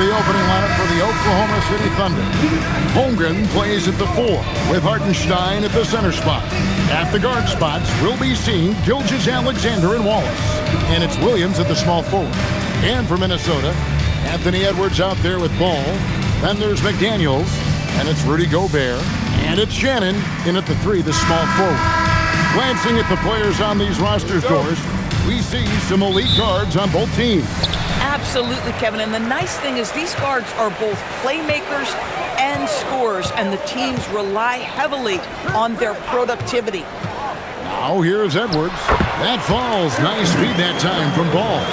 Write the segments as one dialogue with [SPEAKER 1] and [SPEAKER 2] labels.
[SPEAKER 1] the opening lineup for the Oklahoma City Thunder. Holmgren plays at the 4, with Hartenstein at the center spot. At the guard spots, we'll be seeing Gilgeous-Alexander and Wallace. And it's Williams at the small forward. And for Minnesota, Anthony Edwards out there with ball. Then there's McDaniels, and it's Rudy Gobert. And it's Shannon in at the 3, the small forward. Glancing at the players on these rosters, doors, we see some elite guards on both teams.
[SPEAKER 2] Absolutely, Kevin. And the nice thing is these guards are both playmakers and scorers, and the teams rely heavily on their productivity.
[SPEAKER 1] Now here's Edwards. That falls. Nice feed that time from Ball.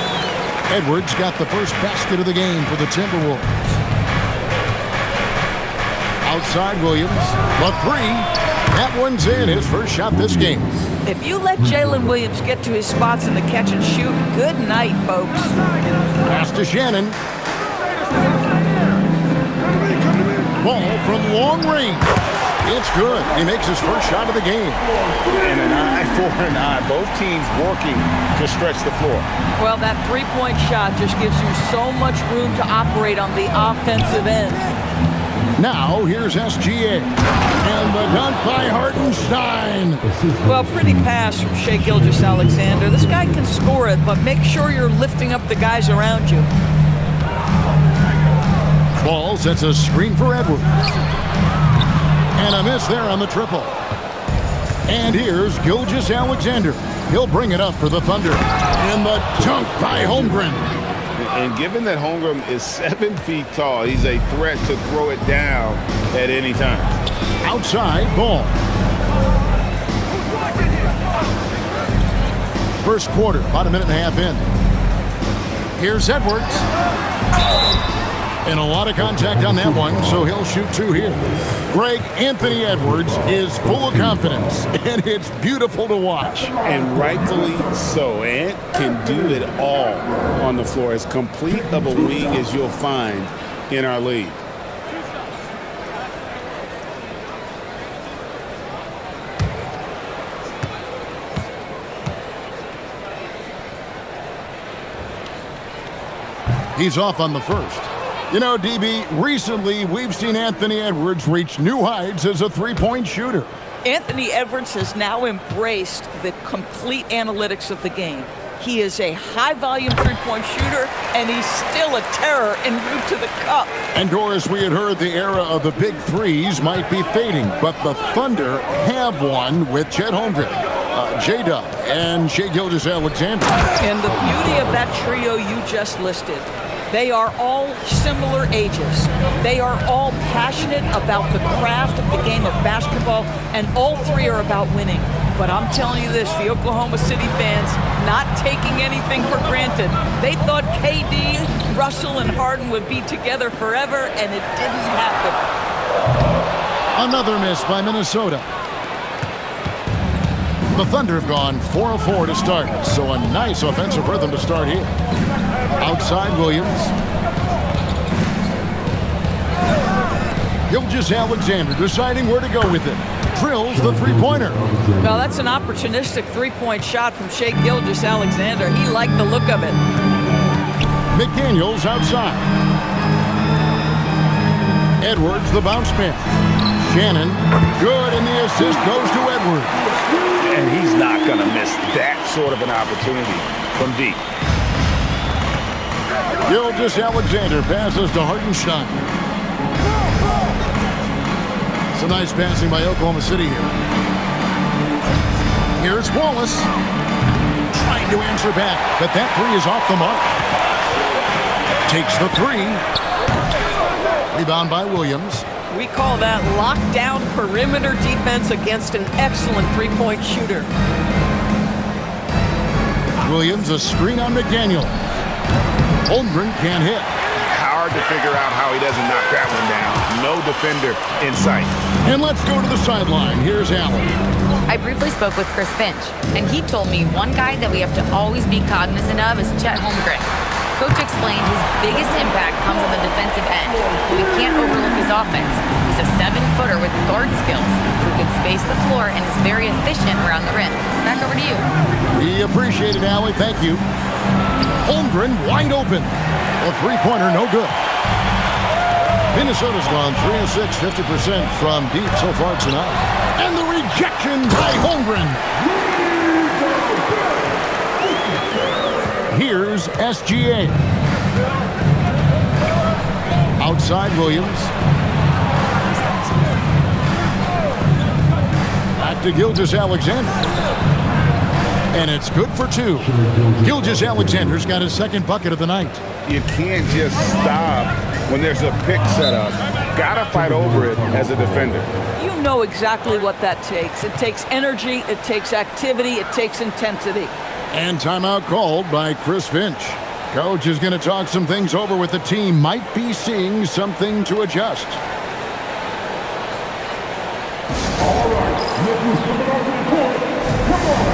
[SPEAKER 1] Edwards got the first basket of the game for the Timberwolves. Outside Williams. The 3. That one's in. His first shot this game.
[SPEAKER 2] If you let Jalen Williams get to his spots in the catch and shoot, good night, folks.
[SPEAKER 1] Pass to Shannon. Ball from long range. It's good. He makes his first shot of the game.
[SPEAKER 3] And an eye for an eye. Both teams working to stretch the floor.
[SPEAKER 2] Well, that three-point shot just gives you so much room to operate on the offensive end.
[SPEAKER 1] Now, here's SGA. And the dunk by Hartenstein.
[SPEAKER 2] Well, pretty pass from Shai Gilgeous-Alexander. This guy can score it, but make sure you're lifting up the guys around you.
[SPEAKER 1] Ball sets a screen for Edwards. And a miss there on the triple. And here's Gilgeous-Alexander. He'll bring it up for the Thunder. And the dunk by Holmgren.
[SPEAKER 3] And given that Holmgren is 7 feet tall, he's a threat to throw it down at any time.
[SPEAKER 1] Outside, Ball. First quarter, about a minute and a half in. Here's Edwards. And a lot of contact on that one, so he'll shoot 2 here. Greg, Anthony Edwards is full of confidence, and it's beautiful to watch.
[SPEAKER 3] And rightfully so. Ant can do it all on the floor. As complete of a wing as you'll find in our league.
[SPEAKER 1] He's off on the first. You know, DB, recently we've seen Anthony Edwards reach new heights as a three-point shooter.
[SPEAKER 2] Anthony Edwards has now embraced the complete analytics of the game. He is a high-volume three-point shooter, and he's still a terror en route to the cup.
[SPEAKER 1] And Doris, we had heard the era of the big threes might be fading, but the Thunder have one with Chet Holmgren, J-Dub, and Shai Gilgeous-Alexander.
[SPEAKER 2] And the beauty of that trio you just listed, they are all similar ages. They are all passionate about the craft of the game of basketball, and all 3 are about winning. But I'm telling you this, the Oklahoma City fans not taking anything for granted. They thought KD, Russell, and Harden would be together forever, and it didn't happen.
[SPEAKER 1] Another miss by Minnesota. The Thunder have gone 4 of 4 to start, so a nice offensive rhythm to start here. Outside Williams. Gilgeous-Alexander deciding where to go with it. Drills the three-pointer.
[SPEAKER 2] Well, that's an opportunistic three-point shot from Shai Gilgeous-Alexander. He liked the look of it.
[SPEAKER 1] McDaniels outside. Edwards, the bounce man. Shannon, good, and the assist goes to Edwards.
[SPEAKER 3] And he's not going to miss that sort of an opportunity from deep.
[SPEAKER 1] Gilgeous-Alexander passes to Hartenstein. Some nice passing by Oklahoma City here. Here's Wallace. Trying to answer back, but that 3 is off the mark. Takes the 3. Rebound by Williams.
[SPEAKER 2] We call that lockdown perimeter defense against an excellent three-point shooter.
[SPEAKER 1] Williams, a screen on McDaniel. Holmgren can't hit.
[SPEAKER 3] Hard to figure out how he doesn't knock that one down. No defender in sight.
[SPEAKER 1] And let's go to the sideline. Here's Allen.
[SPEAKER 4] I briefly spoke with Chris Finch, and he told me one guy that we have to always be cognizant of is Chet Holmgren. Coach explained his biggest impact comes on the defensive end. We can't overlook his offense. He's a 7-footer with guard skills who can space the floor and is very efficient around the rim. Back over to you.
[SPEAKER 1] We appreciate it, Allie. Thank you. Holmgren wide open. A three-pointer, no good. Minnesota's gone 3 of 6, 50% from deep so far tonight. And the rejection by Holmgren. Here's SGA. Outside Williams. Back to Gilgeous-Alexander. And it's good for 2. Gilgeous-Alexander's got his second bucket of the night.
[SPEAKER 3] You can't just stop when there's a pick set up. Gotta fight over it as a defender.
[SPEAKER 2] You know exactly what that takes. It takes energy, it takes activity, it takes intensity.
[SPEAKER 1] And timeout called by Chris Finch. Coach is going to talk some things over with the team. Might be seeing something to adjust.
[SPEAKER 5] All right, looking coming off the court. Come on.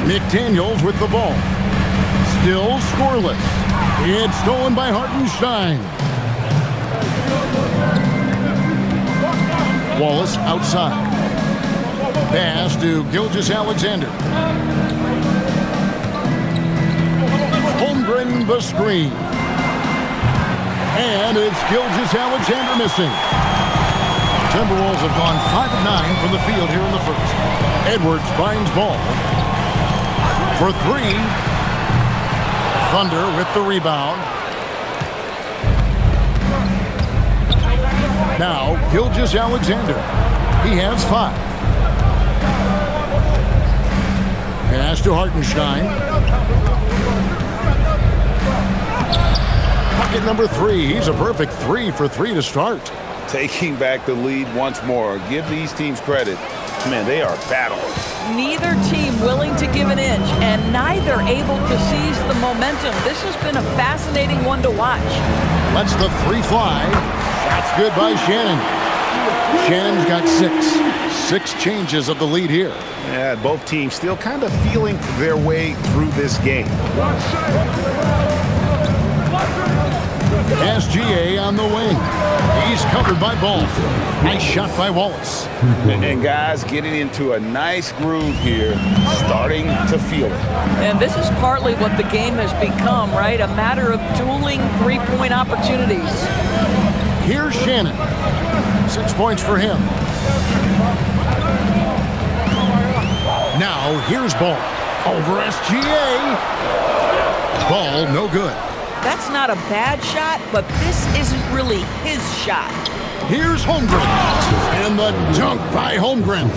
[SPEAKER 1] McDaniels with the ball. Still scoreless. It's stolen by Hartenstein. Wallace outside. Pass to Gilgeous-Alexander. Holmgren the screen. And it's Gilgeous-Alexander missing. Timberwolves have gone 5 of 9 from the field here in the first. Edwards finds ball. For 3. Thunder with the rebound. Now Gilgeous-Alexander. He has 5. Pass to Hartenstein. Bucket number 3. He's a perfect 3 for 3 to start.
[SPEAKER 3] Taking back the lead once more. Give these teams credit. Man, they are battling.
[SPEAKER 2] Neither team willing to give an inch, and neither able to seize the momentum. This has been a fascinating one to watch.
[SPEAKER 1] Lets the 3 fly. That's good by Shannon. Shannon's got 6. 6 changes of the lead here.
[SPEAKER 3] Yeah, both teams still kind of feeling their way through this game.
[SPEAKER 1] SGA on the wing. He's covered by Ball. Nice shot by Wallace.
[SPEAKER 3] And guys getting into a nice groove here, starting to feel it.
[SPEAKER 2] And this is partly what the game has become, right? A matter of dueling three-point opportunities.
[SPEAKER 1] Here's Shannon. 6 points for him. Now here's Ball. Over SGA. Ball no good.
[SPEAKER 2] That's not a bad shot, but this isn't really his shot.
[SPEAKER 1] Here's Holmgren. And the dunk by Holmgren.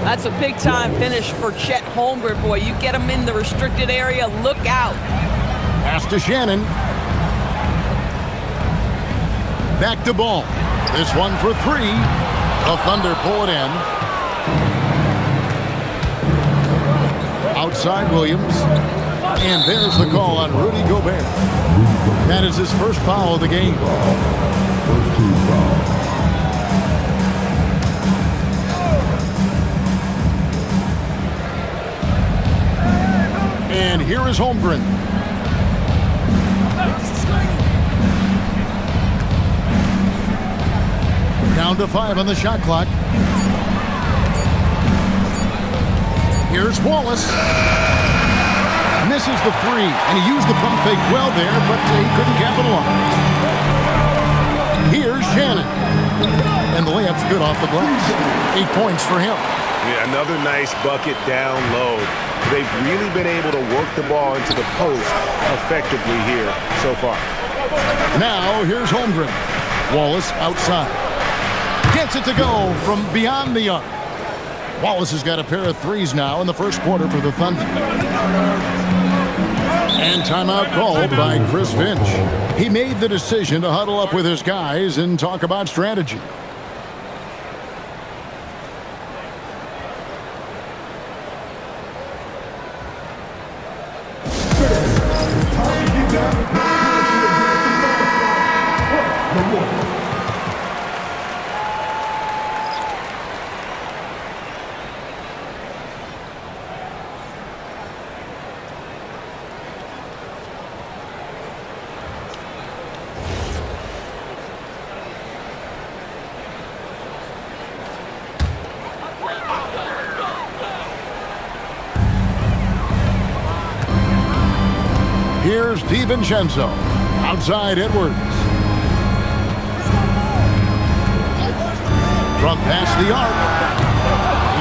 [SPEAKER 2] That's a big-time finish for Chet Holmgren. Boy, you get him in the restricted area, look out.
[SPEAKER 1] Pass to Shannon. Back to Ball. This one for 3. The Thunder pull it in. Outside Williams. And there's the call on Rudy Gobert. That is his first foul of the game.
[SPEAKER 5] First team foul.
[SPEAKER 1] And here is Holmgren. Down to 5 on the shot clock. Here's Wallace. Misses the 3, and he used the pump fake well there, but he couldn't capitalize. Here's Shannon. And the layup's good off the glass. 8 points for him.
[SPEAKER 3] Yeah, another nice bucket down low. They've really been able to work the ball into the post effectively here so far.
[SPEAKER 1] Now here's Holmgren. Wallace outside. Gets it to go from beyond the arc. Wallace has got a pair of 3s now in the first quarter for the Thunder. And timeout called by Chris Finch. He made the decision to huddle up with his guys and talk about strategy. Here's DiVincenzo. Outside Edwards. From past the arc.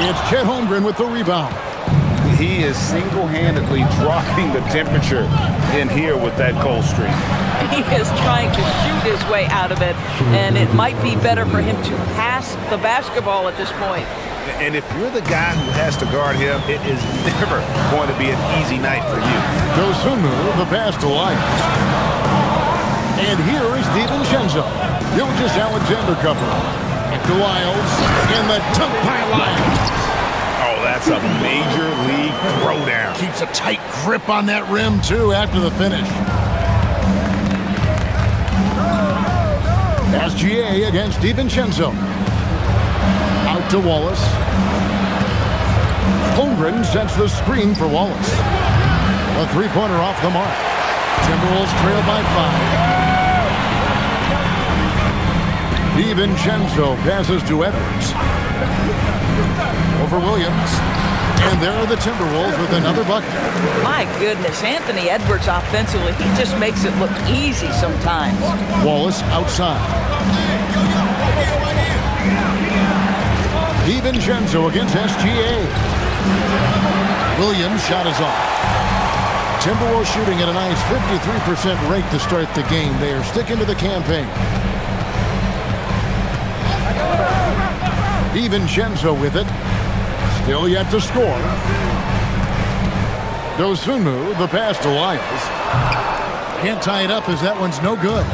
[SPEAKER 1] It's Chet Holmgren with the rebound.
[SPEAKER 3] He is single-handedly dropping the temperature in here with that cold streak.
[SPEAKER 2] He is trying to shoot his way out of it, and it might be better for him to pass the basketball at this point.
[SPEAKER 3] And if you're the guy who has to guard him, it is never going to be an easy night for you.
[SPEAKER 1] Dosunmu, the pass to Lyons. And here is DiVincenzo. Gilgeous-Alexander covering. Back to Lyles. And the dunk by Lyons.
[SPEAKER 3] Oh, that's a major league throwdown.
[SPEAKER 1] Keeps a tight grip on that rim, too, after the finish. SGA against DiVincenzo. Out to Wallace. Holmgren sets the screen for Wallace. A three-pointer off the mark. Timberwolves trail by 5. DiVincenzo passes to Edwards. Over Williams. And there are the Timberwolves with another bucket.
[SPEAKER 2] My goodness, Anthony Edwards offensively, he just makes it look easy sometimes.
[SPEAKER 1] Wallace outside. DiVincenzo against SGA. Williams' shot is off. Timberwolves shooting at a nice 53% rate to start the game. They are sticking to the campaign. DiVincenzo with it. Still yet to score. Dosunmu, the pass to Lyles. Can't tie it up as that one's no good.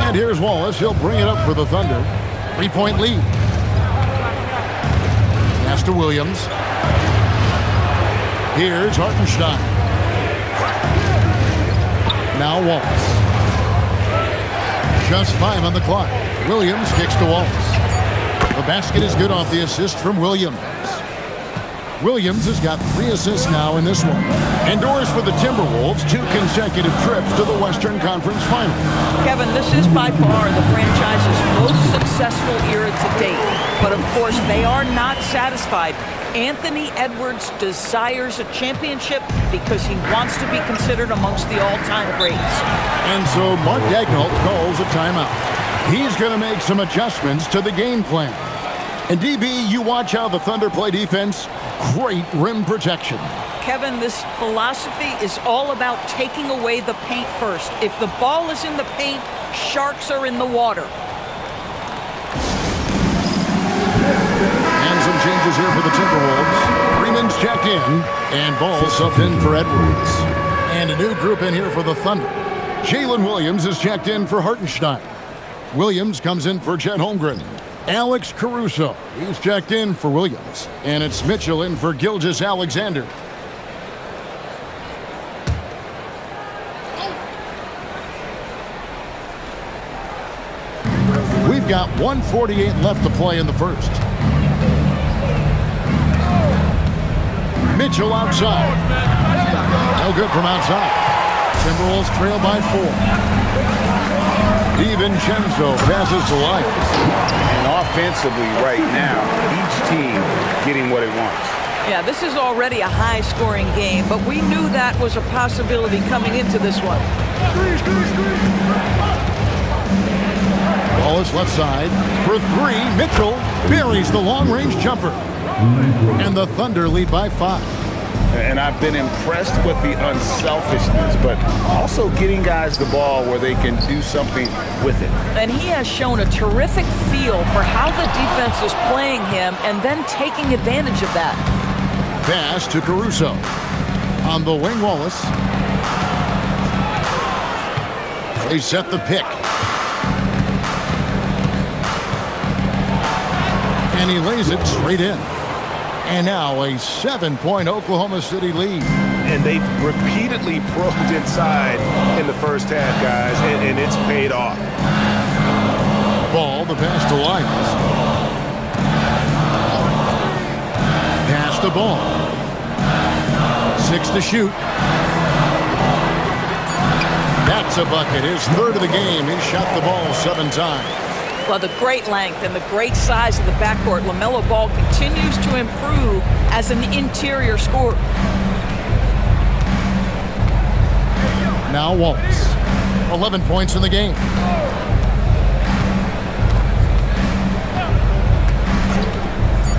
[SPEAKER 1] And here's Wallace. He'll bring it up for the Thunder. 3-point lead. Pass to Williams. Here's Hartenstein. Now Wallace. Just 5 on the clock. Williams kicks to Wallace. The basket is good off the assist from Williams. Williams has got 3 assists now in this one. Indoors for the Timberwolves, 2 consecutive trips to the Western Conference Finals.
[SPEAKER 2] Kevin, this is by far the franchise's most successful era to date. But of course, they are not satisfied. Anthony Edwards desires a championship because he wants to be considered amongst the all-time greats.
[SPEAKER 1] And so Mark Daigneault calls a timeout. He's going to make some adjustments to the game plan. And DB, you watch how the Thunder play defense. Great rim protection.
[SPEAKER 2] Kevin, this philosophy is all about taking away the paint first. If the ball is in the paint, sharks are in the water.
[SPEAKER 1] And some changes here for the Timberwolves. Freeman's checked in, and Ball subbed in for Edwards. And a new group in here for the Thunder. Jalen Williams is checked in for Hartenstein. Williams comes in for Chet Holmgren. Alex Caruso, he's checked in for Williams. And it's Mitchell in for Gilgeous-Alexander. We've got 1:48 left to play in the first. Mitchell outside. No good from outside. Timberwolves trail by 4. DiVincenzo passes to Lyons.
[SPEAKER 3] And offensively right now, each team getting what it wants.
[SPEAKER 2] Yeah, this is already a high-scoring game, but we knew that was a possibility coming into this one.
[SPEAKER 1] Wallace left side for 3. Mitchell buries the long-range jumper. And the Thunder lead by 5.
[SPEAKER 3] And I've been impressed with the unselfishness, but also getting guys the ball where they can do something with it.
[SPEAKER 2] And he has shown a terrific feel for how the defense is playing him and then taking advantage of that.
[SPEAKER 1] Pass to Caruso. On the wing, Wallace. They set the pick. And he lays it straight in. And now a 7-point Oklahoma City lead.
[SPEAKER 3] And they've repeatedly probed inside in the first half, guys, and it's paid off.
[SPEAKER 1] Ball, the pass to Lyons. Pass to Ball. 6 to shoot. That's a bucket. His third of the game. He shot the ball 7 times.
[SPEAKER 2] Well, the great length and the great size of the backcourt, LaMelo Ball continues to improve as an interior scorer.
[SPEAKER 1] Now Wallace. 11 points in the game.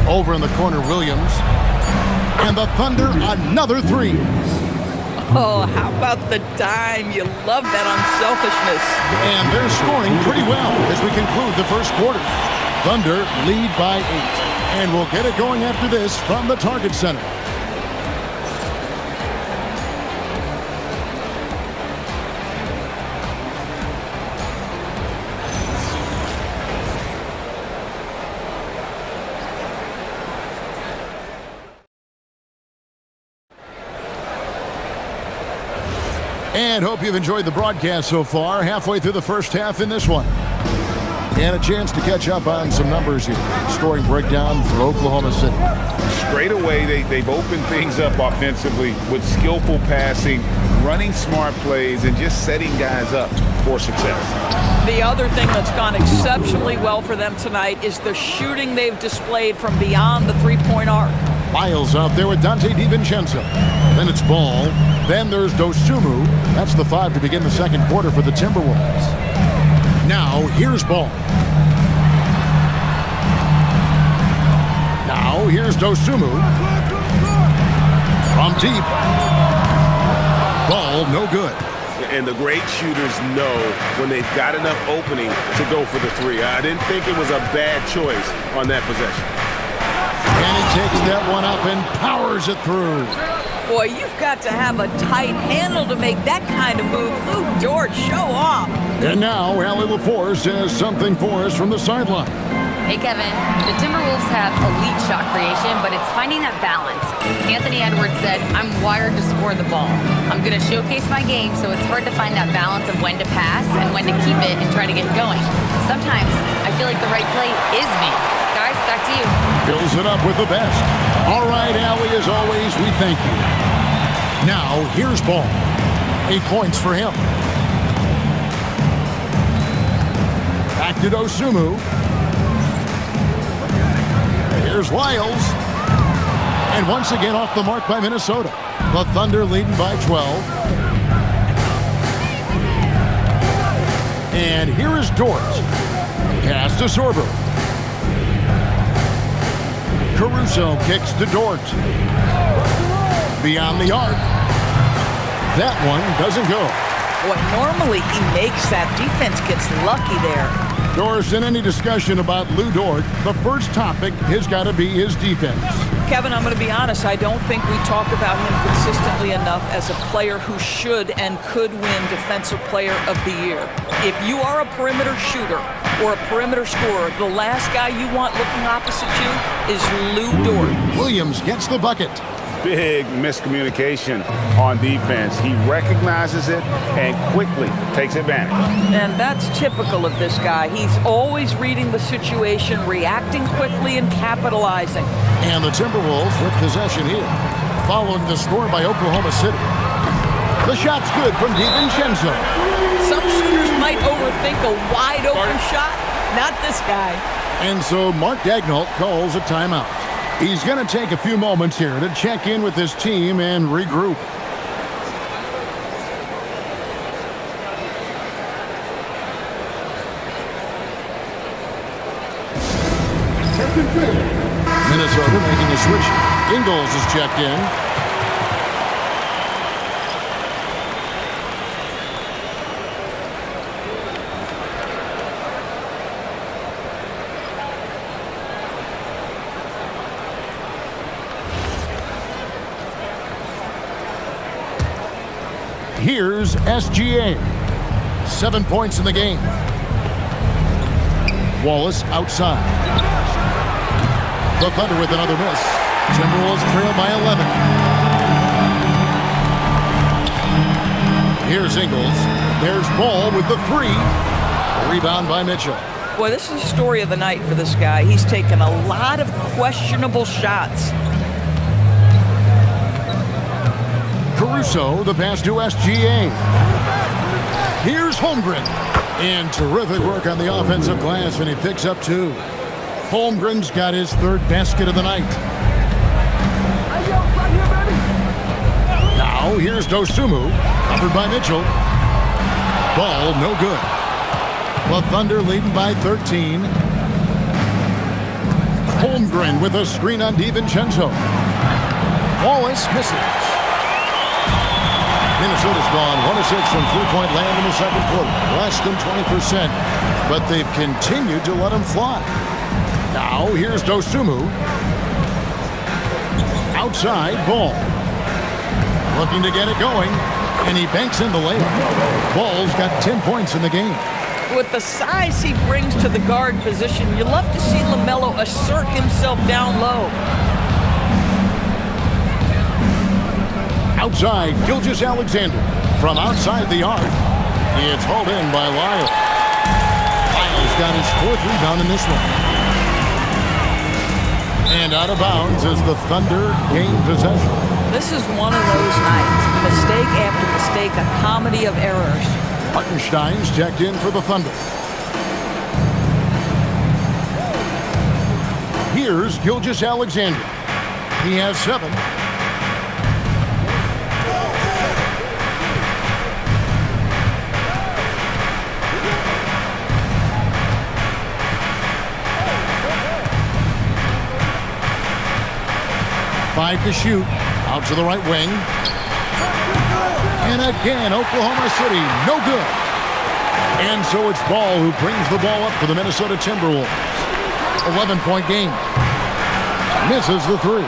[SPEAKER 1] Over in the corner, Williams. And the Thunder, another three.
[SPEAKER 2] Oh, how about the dime? You love that unselfishness.
[SPEAKER 1] And they're scoring pretty well as we conclude the first quarter. Thunder lead by 8. And we'll get it going after this from the Target Center. And hope you've enjoyed the broadcast so far. Halfway through the first half in this one. And a chance to catch up on some numbers here. Scoring breakdown for Oklahoma City.
[SPEAKER 3] Straight away, they've opened things up offensively with skillful passing, running smart plays, and just setting guys up for success.
[SPEAKER 2] The other thing that's gone exceptionally well for them tonight is the shooting they've displayed from beyond the three-point arc.
[SPEAKER 1] Miles out there with Dante DiVincenzo. Then it's Ball. Then there's Dosunmu. That's the 5 to begin the second quarter for the Timberwolves. Now, here's Ball. Now, here's Dosunmu. From deep. Ball, no good.
[SPEAKER 3] And the great shooters know when they've got enough opening to go for the three. I didn't think it was a bad choice on that possession.
[SPEAKER 1] And he takes that one up and powers it through.
[SPEAKER 2] Boy, you've got to have a tight handle to make that kind of move. Lou Dort, show off.
[SPEAKER 1] And now, Allie LaForce has something for us from the sideline.
[SPEAKER 4] Hey, Kevin. The Timberwolves have elite shot creation, but it's finding that balance. Anthony Edwards said, I'm wired to score the ball. I'm going to showcase my game, so it's hard to find that balance of when to pass and when to keep it and try to get going. Sometimes I feel like the right play is me. Guys, back to you.
[SPEAKER 1] Fills it up with the best. All right, Allie, as always, we thank you. Now, here's Ball. 8 points for him. Back to Dosunmu. Here's Lyles. And once again off the mark by Minnesota. The Thunder leading by 12. And here is Dort. Pass to Sorbo. Caruso kicks to Dort. Beyond the arc. That one doesn't go.
[SPEAKER 2] Boy, normally he makes that. Defense gets lucky there.
[SPEAKER 1] Doris, in any discussion about Lou Dort, the first topic has got to be his defense.
[SPEAKER 2] Kevin, I'm going to be honest. I don't think we talk about him consistently enough as a player who should and could win Defensive Player of the Year. If you are a perimeter shooter or a perimeter scorer, the last guy you want looking opposite you is Lou Dort.
[SPEAKER 1] Williams gets the bucket.
[SPEAKER 3] Big miscommunication on defense. He recognizes it and quickly takes advantage.
[SPEAKER 2] And that's typical of this guy. He's always reading the situation, reacting quickly, and capitalizing.
[SPEAKER 1] And the Timberwolves with possession here, following the score by Oklahoma City. The shot's good from DiVincenzo.
[SPEAKER 2] Some shooters might overthink a wide-open shot. Not this guy.
[SPEAKER 1] And so Mark Daigneault calls a timeout. He's going to take a few moments here to check in with his team and regroup. Minnesota making a switch. Ingles is checked in. Here's SGA. 7 points in the game. Wallace outside. The Thunder with another miss. Timberwolves trail by 11. Here's Ingles. There's Ball with the 3. A rebound by Mitchell.
[SPEAKER 2] Boy, this is the story of the night for this guy. He's taken a lot of questionable shots.
[SPEAKER 1] Caruso, the pass to SGA. Here's Holmgren. And terrific work on the offensive glass, and he picks up 2. Holmgren's got his 3rd basket of the night. Now, here's Dosunmu, covered by Mitchell. Ball no good. The Thunder leading by 13. Holmgren with a screen on DiVincenzo. Wallace misses. Minnesota's gone 1 of 6 from three-point land in the second quarter. Less than 20%, but they've continued to let them fly. Now here's Dosunmu. Outside, Ball. Looking to get it going, and he banks in the layup. Ball's got 10 points in the game.
[SPEAKER 2] With the size he brings to the guard position, you love to see LaMelo assert himself down low.
[SPEAKER 1] Outside, Gilgeous-Alexander. From outside the arc, it's hauled in by Lyle. Lyle's got his 4th rebound in this one. And out of bounds as the Thunder gain possession.
[SPEAKER 2] This is one of those nights. Mistake after mistake, a comedy of errors.
[SPEAKER 1] Hartenstein's checked in for the Thunder. Here's Gilgeous-Alexander. He has 7. Five to shoot. Out to the right wing. And again, Oklahoma City, no good. And so it's Ball who brings the ball up for the Minnesota Timberwolves. 11-point game. Misses the 3.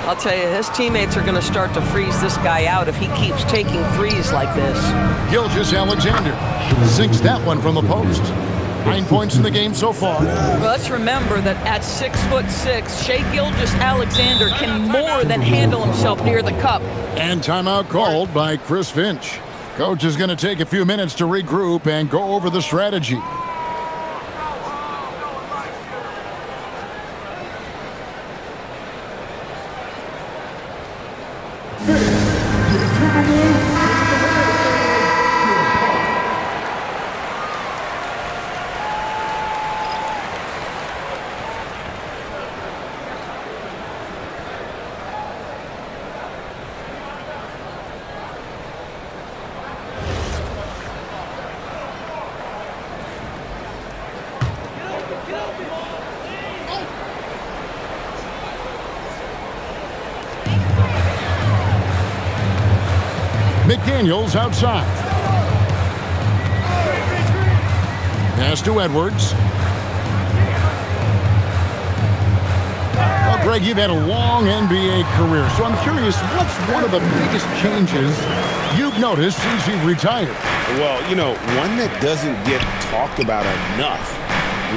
[SPEAKER 2] I'll tell you, his teammates are going to start to freeze this guy out if he keeps taking threes like this.
[SPEAKER 1] Gilgeous-Alexander sinks that one from the post. 9 points in the game so far.
[SPEAKER 2] Well, let's remember that at 6'6", Shai Gilgeous-Alexander can more than handle himself near the cup.
[SPEAKER 1] And timeout called by Chris Finch. Coach is going to take a few minutes to regroup and go over the strategy. McDaniels outside. Pass to Edwards. Well, Greg, you've had a long NBA career, so I'm curious, what's one of the biggest changes you've noticed since you've retired?
[SPEAKER 3] Well, one that doesn't get talked about enough,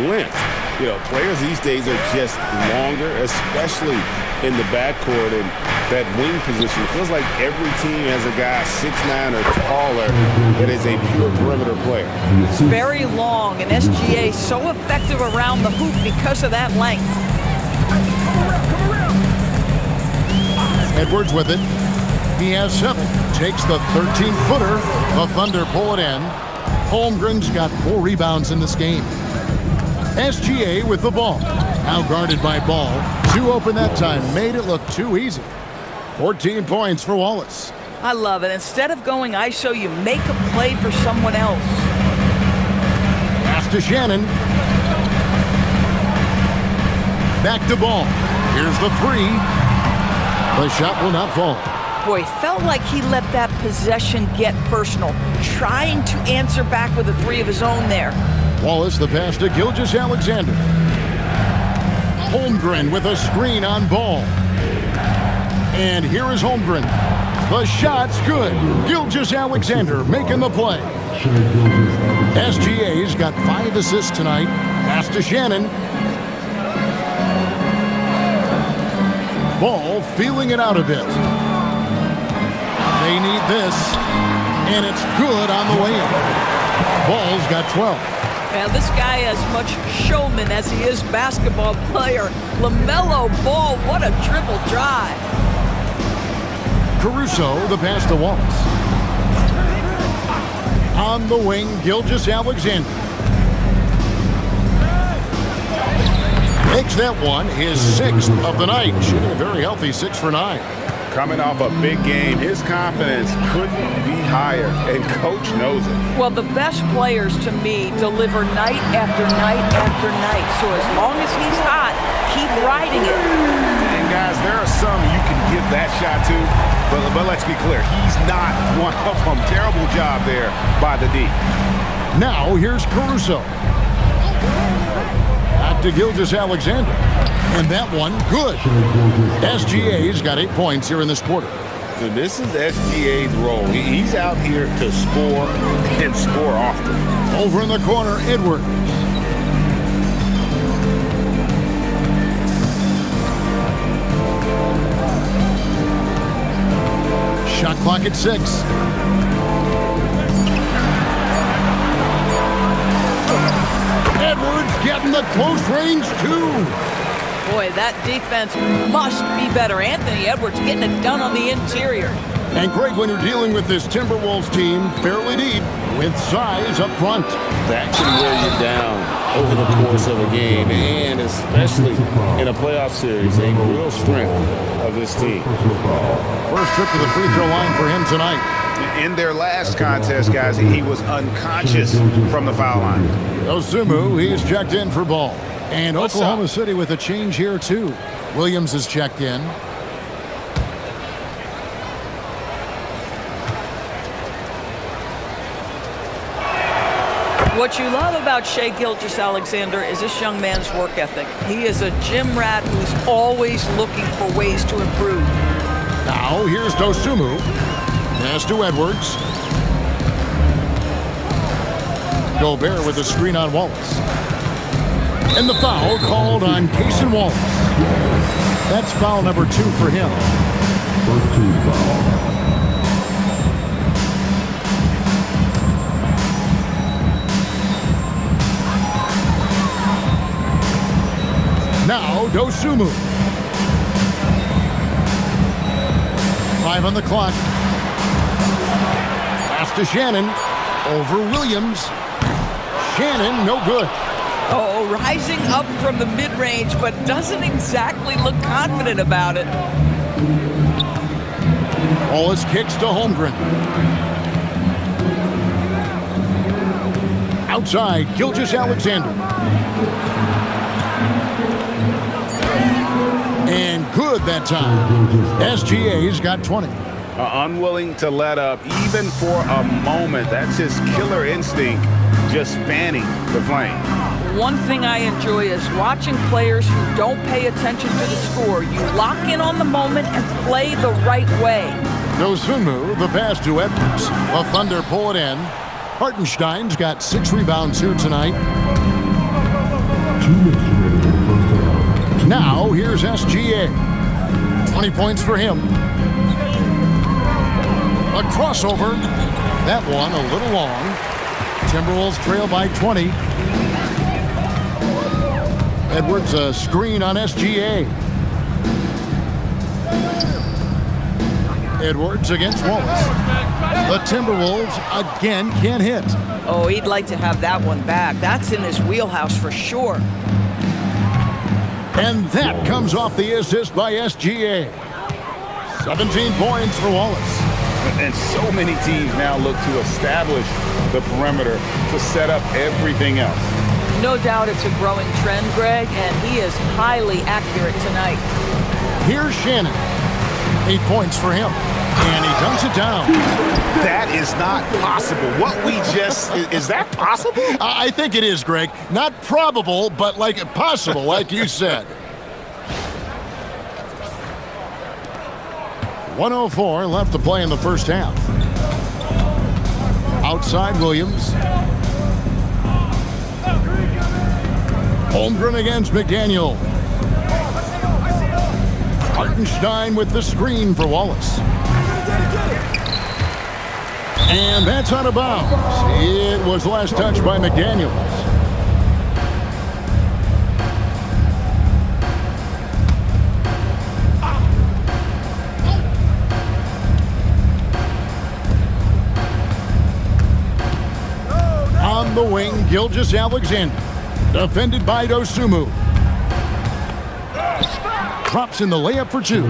[SPEAKER 3] length. Players these days are just longer, especially in the backcourt and that wing position. It feels like every team has a guy 6'9" or taller that is a pure perimeter player.
[SPEAKER 2] It's very long, and SGA so effective around the hoop because of that length.
[SPEAKER 1] Edwards with it. He has 7. Takes the 13-footer. The Thunder pull it in. Holmgren's got 4 rebounds in this game. SGA with the ball. Now guarded by Ball. 2 open that time. Made it look too easy. 14 points for Wallace.
[SPEAKER 2] I love it. Instead of going ISO, you make a play for someone else.
[SPEAKER 1] Pass to Shannon. Back to Ball. Here's the 3. The shot will not fall.
[SPEAKER 2] Boy, felt like he let that possession get personal, trying to answer back with a 3 of his own there.
[SPEAKER 1] Wallace the pass to Gilgeous-Alexander. Holmgren with a screen on Ball. And here is Holmgren. The shot's good. Gilgeous-Alexander making the play. SGA's got 5 assists tonight. Pass to Shannon. Ball feeling it out a bit. They need this. And it's good on the way in. Ball's got 12.
[SPEAKER 2] Man, this guy as much showman as he is basketball player. LaMelo Ball, what a dribble drive.
[SPEAKER 1] Caruso, the pass to Wallace. On the wing, Gilgeous-Alexander. Makes that one his 6th of the night. Shooting a very healthy 6 for 9.
[SPEAKER 3] Coming off a big game, his confidence couldn't be higher, and Coach knows it.
[SPEAKER 2] Well, the best players, to me, deliver night after night after night. So as long as he's hot, keep riding it.
[SPEAKER 3] And guys, there are some you can give that shot to, but let's be clear, he's not one of them. Terrible job there by the D.
[SPEAKER 1] Now here's Caruso. Back to Gilgeous-Alexander. And that one, good. SGA's got 8 points here in this quarter.
[SPEAKER 3] So this is SGA's role. He's out here to score and score often.
[SPEAKER 1] Over in the corner, Edwards. Shot clock at 6. Edwards getting the close range, too.
[SPEAKER 2] Boy, that defense must be better. Anthony Edwards getting it done on the interior.
[SPEAKER 1] And Greg, when you're dealing with this Timberwolves team, fairly deep, with size up front.
[SPEAKER 3] That can wear you down over the course of a game, and especially in a playoff series, a real strength of this team.
[SPEAKER 1] First trip to the free throw line for him tonight.
[SPEAKER 3] In their last contest, guys, he was unconscious from the foul line.
[SPEAKER 1] Osumu, he's checked in for ball. And Oklahoma City with a change here, too. Williams is checked in.
[SPEAKER 2] What you love about Shai Gilgeous-Alexander is this young man's work ethic. He is a gym rat who's always looking for ways to improve.
[SPEAKER 1] Now, here's Dosunmu. Pass to Edwards. Gobert with a screen on Wallace. And the foul called on Cason Wallace. That's foul number 2 for him.
[SPEAKER 5] First team foul.
[SPEAKER 1] Now, Dosunmu. 5 on the clock. Pass to Shannon. Over Williams. Shannon, no good.
[SPEAKER 2] Oh, rising up from the mid-range, but doesn't exactly look confident about it.
[SPEAKER 1] Wallace kicks to Holmgren. Outside, Gilgeous-Alexander. And good that time. SGA's got 20.
[SPEAKER 3] Unwilling to let up, even for a moment. That's his killer instinct, just fanning the flame.
[SPEAKER 2] One thing I enjoy is watching players who don't pay attention to the score. You lock in on the moment and play the right way.
[SPEAKER 1] Dosunmu, the pass to Edwards. The Thunder pull it in. Hartenstein's got 6 rebounds here tonight.
[SPEAKER 5] 2 minutes remaining in the first half.
[SPEAKER 1] Now, here's SGA. 20 points for him. A crossover. That one a little long. Timberwolves trail by 20. Edwards, a screen on SGA. Edwards against Wallace. The Timberwolves again can't hit.
[SPEAKER 2] Oh, he'd like to have that one back. That's in his wheelhouse for sure.
[SPEAKER 1] And that comes off the assist by SGA. 17 points for Wallace.
[SPEAKER 3] And so many teams now look to establish the perimeter to set up everything else.
[SPEAKER 2] No doubt it's a growing trend, Greg, and he is highly accurate tonight.
[SPEAKER 1] Here's Shannon. 8 points for him. And he dunks it down.
[SPEAKER 3] That is not possible. What we just, is that possible?
[SPEAKER 1] I think it is, Greg. Not probable, but like possible, like you said. 1:04 left to play in the first half. Outside Williams. Holmgren against McDaniel. Hartenstein with the screen for Wallace. And that's out of bounds. It was last touched by McDaniels. On the wing, Gilgeous-Alexander. Defended by Dosunmu. Drops in the layup for 2.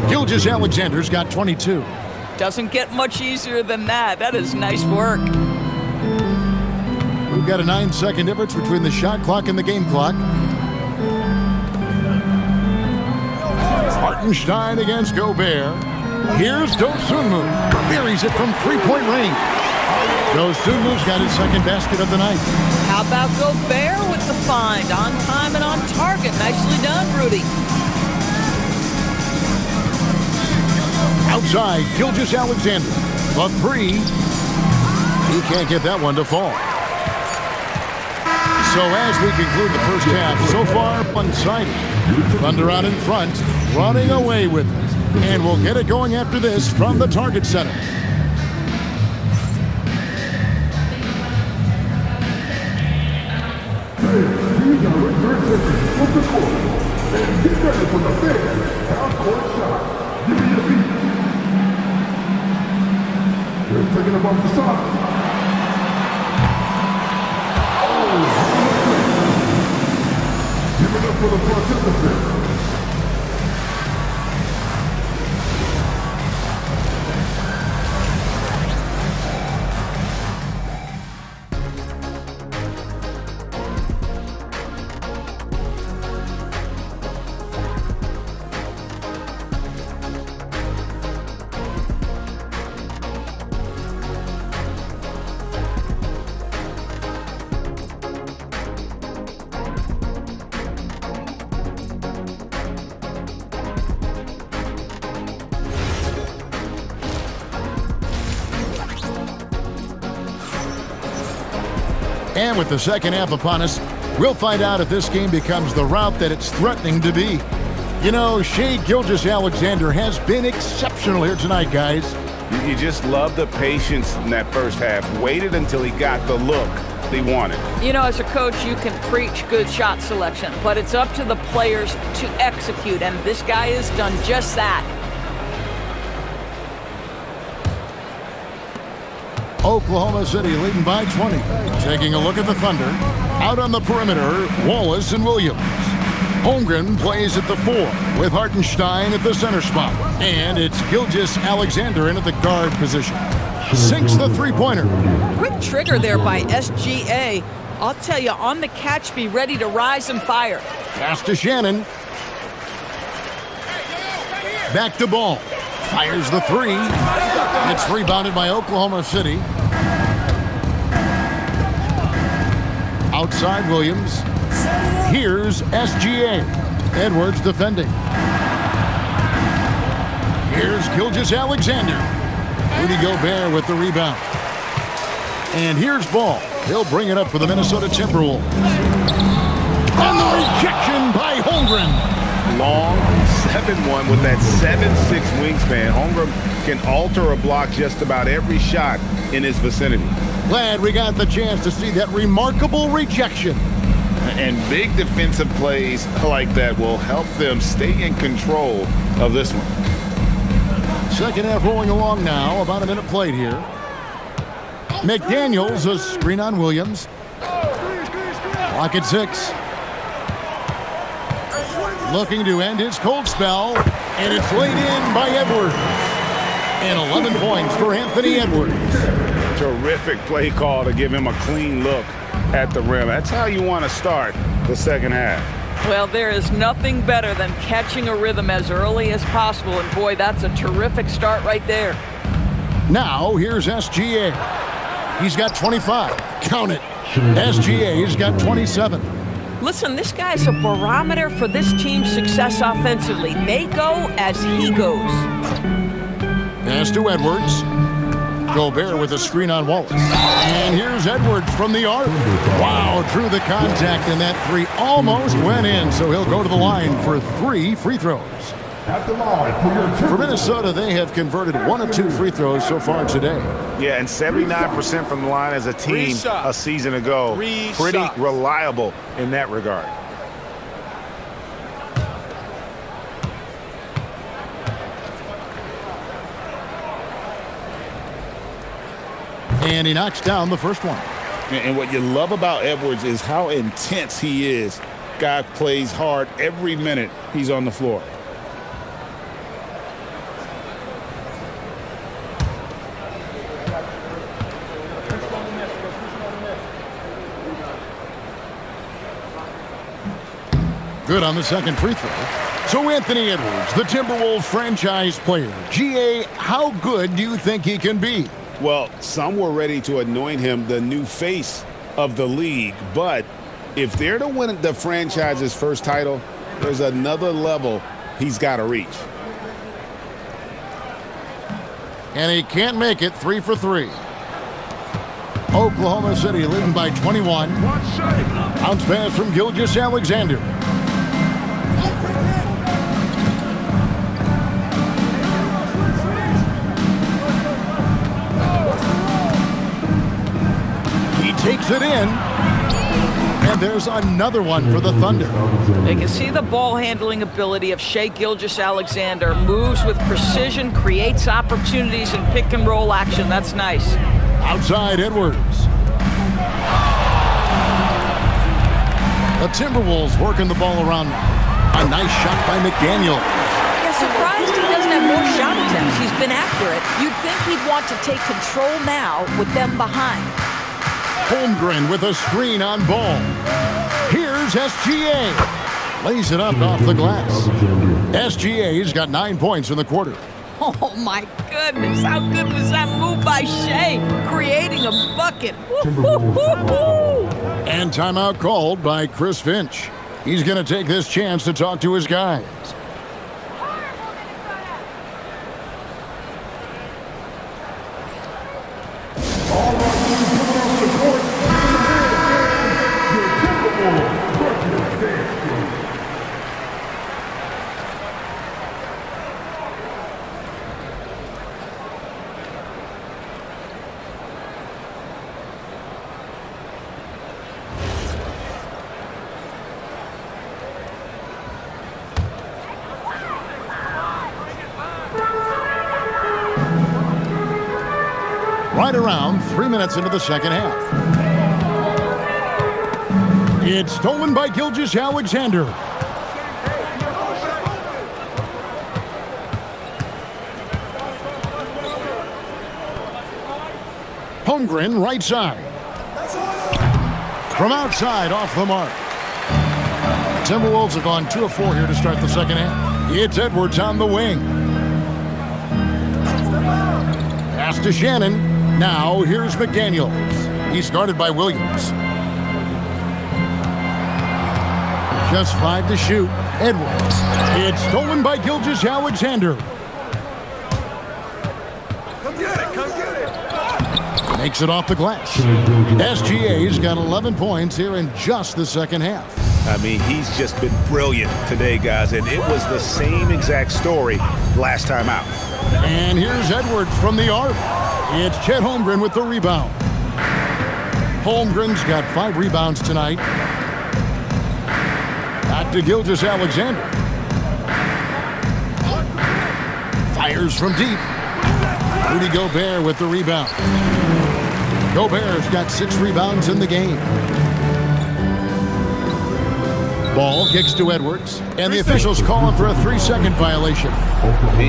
[SPEAKER 1] Gilgeous-Alexander's got 22.
[SPEAKER 2] Doesn't get much easier than that. That is nice work.
[SPEAKER 1] We've got a 9-second difference between the shot clock and the game clock. Hartenstein against Gobert. Here's Dosunmu. Buries it from three-point range. Dosunmu's got his second basket of the night.
[SPEAKER 2] How about Gobert with the find? On time and on target. Nicely done, Rudy.
[SPEAKER 1] Outside, Gilgeous-Alexander. The three. He can't get that one to fall. So as we conclude the first half, so far one-sided. Thunder out in front, running away with it. And we'll get it going after this from the Target Center.
[SPEAKER 5] These are return seconds from the court. And get ready for the big half-court shot. Give me your beat. They're taking him off the side. Give it up for the participants.
[SPEAKER 1] And with the second half upon us, we'll find out if this game becomes the route that it's threatening to be. You know, Shai Gilgeous-Alexander has been exceptional here tonight, guys.
[SPEAKER 3] You just love the patience in that first half. Waited until he got the look he wanted.
[SPEAKER 2] You know, as a coach, you can preach good shot selection, but it's up to the players to execute, and this guy has done just that.
[SPEAKER 1] Oklahoma City leading by 20. Taking a look at the Thunder. Out on the perimeter, Wallace and Williams. Holmgren plays at the 4 with Hartenstein at the center spot. And it's Gilgeous-Alexander in at the guard position. Sinks the three-pointer.
[SPEAKER 2] Quick trigger there by SGA. I'll tell you, on the catch, be ready to rise and fire.
[SPEAKER 1] Pass to Shannon. Back to Ball. Fires the three. It's rebounded by Oklahoma City. Outside Williams. Here's SGA. Edwards defending. Here's Gilgeous-Alexander. Rudy Gobert with the rebound. And here's Ball. He'll bring it up for the Minnesota Timberwolves. And the rejection by Holmgren.
[SPEAKER 3] Long 7-1 with that 7'6" wingspan. Holmgren can alter a block just about every shot in his vicinity.
[SPEAKER 1] Glad we got the chance to see that remarkable rejection.
[SPEAKER 3] And big defensive plays like that will help them stay in control of this one.
[SPEAKER 1] Second half rolling along now. About a minute played here. McDaniels, a screen on Williams. Clock at 6. Looking to end his cold spell, and it's laid in by Edwards. And 11 points for Anthony Edwards.
[SPEAKER 3] Terrific play call to give him a clean look at the rim. That's how you want to start the second half.
[SPEAKER 2] Well, there is nothing better than catching a rhythm as early as possible, and boy, that's a terrific start right there.
[SPEAKER 1] Now, here's SGA. He's got 25. Count it. SGA's got 27.
[SPEAKER 2] Listen, this guy's a barometer for this team's success offensively. They go as he goes.
[SPEAKER 1] Pass to Edwards. Gobert with a screen on Wallace. And here's Edwards from the arc. Wow, through the contact, and that three almost went in, so he'll go to the line for 3 free throws.
[SPEAKER 5] At the line
[SPEAKER 1] For Minnesota, they have converted 1 of 2 free throws so far today.
[SPEAKER 3] Yeah, and 79% from the line as a team a season ago. Pretty reliable in that regard.
[SPEAKER 1] And he knocks down the first one.
[SPEAKER 3] And what you love about Edwards is how intense he is. Guy plays hard every minute he's on the floor.
[SPEAKER 1] good on the second free throw. So Anthony Edwards, the Timberwolves franchise player. GA, how good do you think he can be?
[SPEAKER 3] Well, some were ready to anoint him the new face of the league, but if they're to win the franchise's first title, there's another level he's got to reach.
[SPEAKER 1] And he can't make it 3 for 3. Oklahoma City leading by 21. Bounce pass from Gilgeous-Alexander. He takes it in. And there's another one for the Thunder.
[SPEAKER 2] They can see the ball handling ability of Shai Gilgeous-Alexander. Moves with precision, creates opportunities in pick and roll action. That's nice.
[SPEAKER 1] Outside Edwards. The Timberwolves working the ball around now. A nice shot by McDaniel.
[SPEAKER 2] Yeah, surprised he doesn't have more shot attempts. He's been accurate. You'd think he'd want to take control now with them behind.
[SPEAKER 1] Holmgren with a screen on Ball. Here's SGA. Lays it up off the glass. SGA's got 9 points in the quarter.
[SPEAKER 2] Oh, my goodness. How good was that move by Shai? Creating a bucket. Woo-hoo-hoo-hoo.
[SPEAKER 1] And timeout called by Chris Finch. He's going to take this chance to talk to his guys. Right around 3 minutes into the second half. It's stolen by Gilgeous-Alexander. Holmgren right side. From outside off the mark. The Timberwolves have gone 2 of 4 here to start the second half. It's Edwards on the wing. Pass to Shannon. Now, here's McDaniels. He's guarded by Williams. Just 5 to shoot. Edwards. It's stolen by Gilgeous-Alexander.
[SPEAKER 5] Come get it, come get it.
[SPEAKER 1] Makes it off the glass. SGA's got 11 points here in just the second half.
[SPEAKER 3] I mean, he's just been brilliant today, guys, and it was the same exact story last time out.
[SPEAKER 1] And here's Edwards from the arc. It's Chet Holmgren with the rebound. Holmgren's got 5 rebounds tonight. Back to Gilgeous-Alexander. Fires from deep. Rudy Gobert with the rebound. Gobert's got 6 rebounds in the game. Ball kicks to Edwards, and the officials calling for a 3-second violation.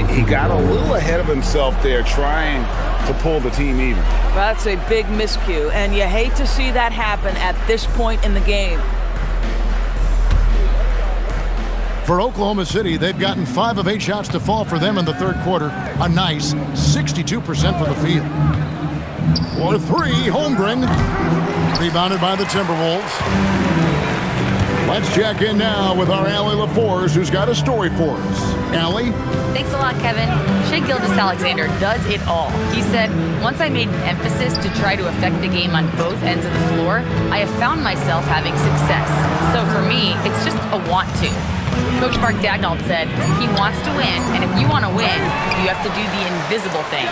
[SPEAKER 3] He got a little ahead of himself there trying to pull the team even.
[SPEAKER 2] That's a big miscue, and you hate to see that happen at this point in the game.
[SPEAKER 1] For Oklahoma City, they've gotten 5 of 8 shots to fall for them in the third quarter. A nice 62% for the field. For 3, Holmgren. Rebounded by the Timberwolves. Let's check in now with our Allie LaForce, who's got a story for us. Allie?
[SPEAKER 4] Thanks a lot, Kevin. Shai Gilgeous-Alexander does it all. He said, once I made an emphasis to try to affect the game on both ends of the floor, I have found myself having success. So for me, it's just a want to. Coach Mark Dagnall said, he wants to win, and if you want to win, you have to do the invisible things.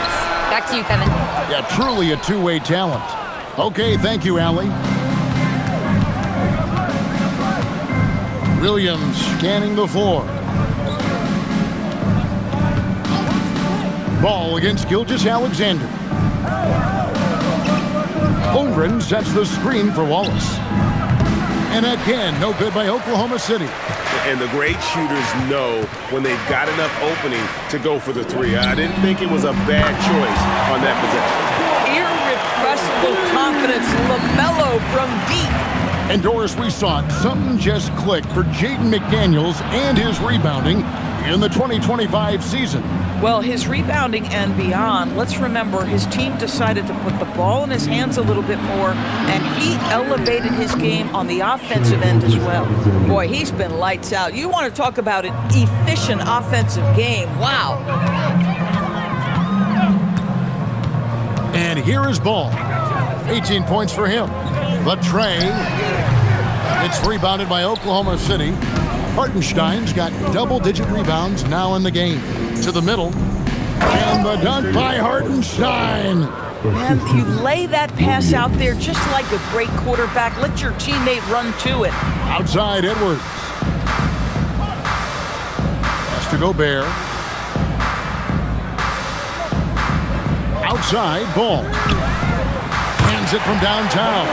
[SPEAKER 4] Back to you, Kevin.
[SPEAKER 1] Yeah, truly a two-way talent. Okay, thank you, Allie. Williams scanning the floor. Ball against Gilgeous-Alexander. Holmgren sets the screen for Wallace. And again, no good by Oklahoma City.
[SPEAKER 3] And the great shooters know when they've got enough opening to go for the 3. I didn't think it was a bad choice on that possession.
[SPEAKER 2] Irrepressible confidence, LaMelo from deep.
[SPEAKER 1] And Doris, we saw it. Something just clicked for Jaden McDaniels and his rebounding in the 2025 season.
[SPEAKER 2] Well, his rebounding and beyond, let's remember his team decided to put the ball in his hands a little bit more, and he elevated his game on the offensive end as well. Boy, he's been lights out. You want to talk about an efficient offensive game. Wow.
[SPEAKER 1] And here is Ball. 18 points for him. The tray. It's rebounded by Oklahoma City. Hartenstein's got double-digit rebounds now in the game. To the middle. And the dunk by Hartenstein.
[SPEAKER 2] Man, you lay that pass out there just like a great quarterback. Let your teammate run to it.
[SPEAKER 1] Outside Edwards. Has to go Bear. Outside Ball. Hands it from downtown.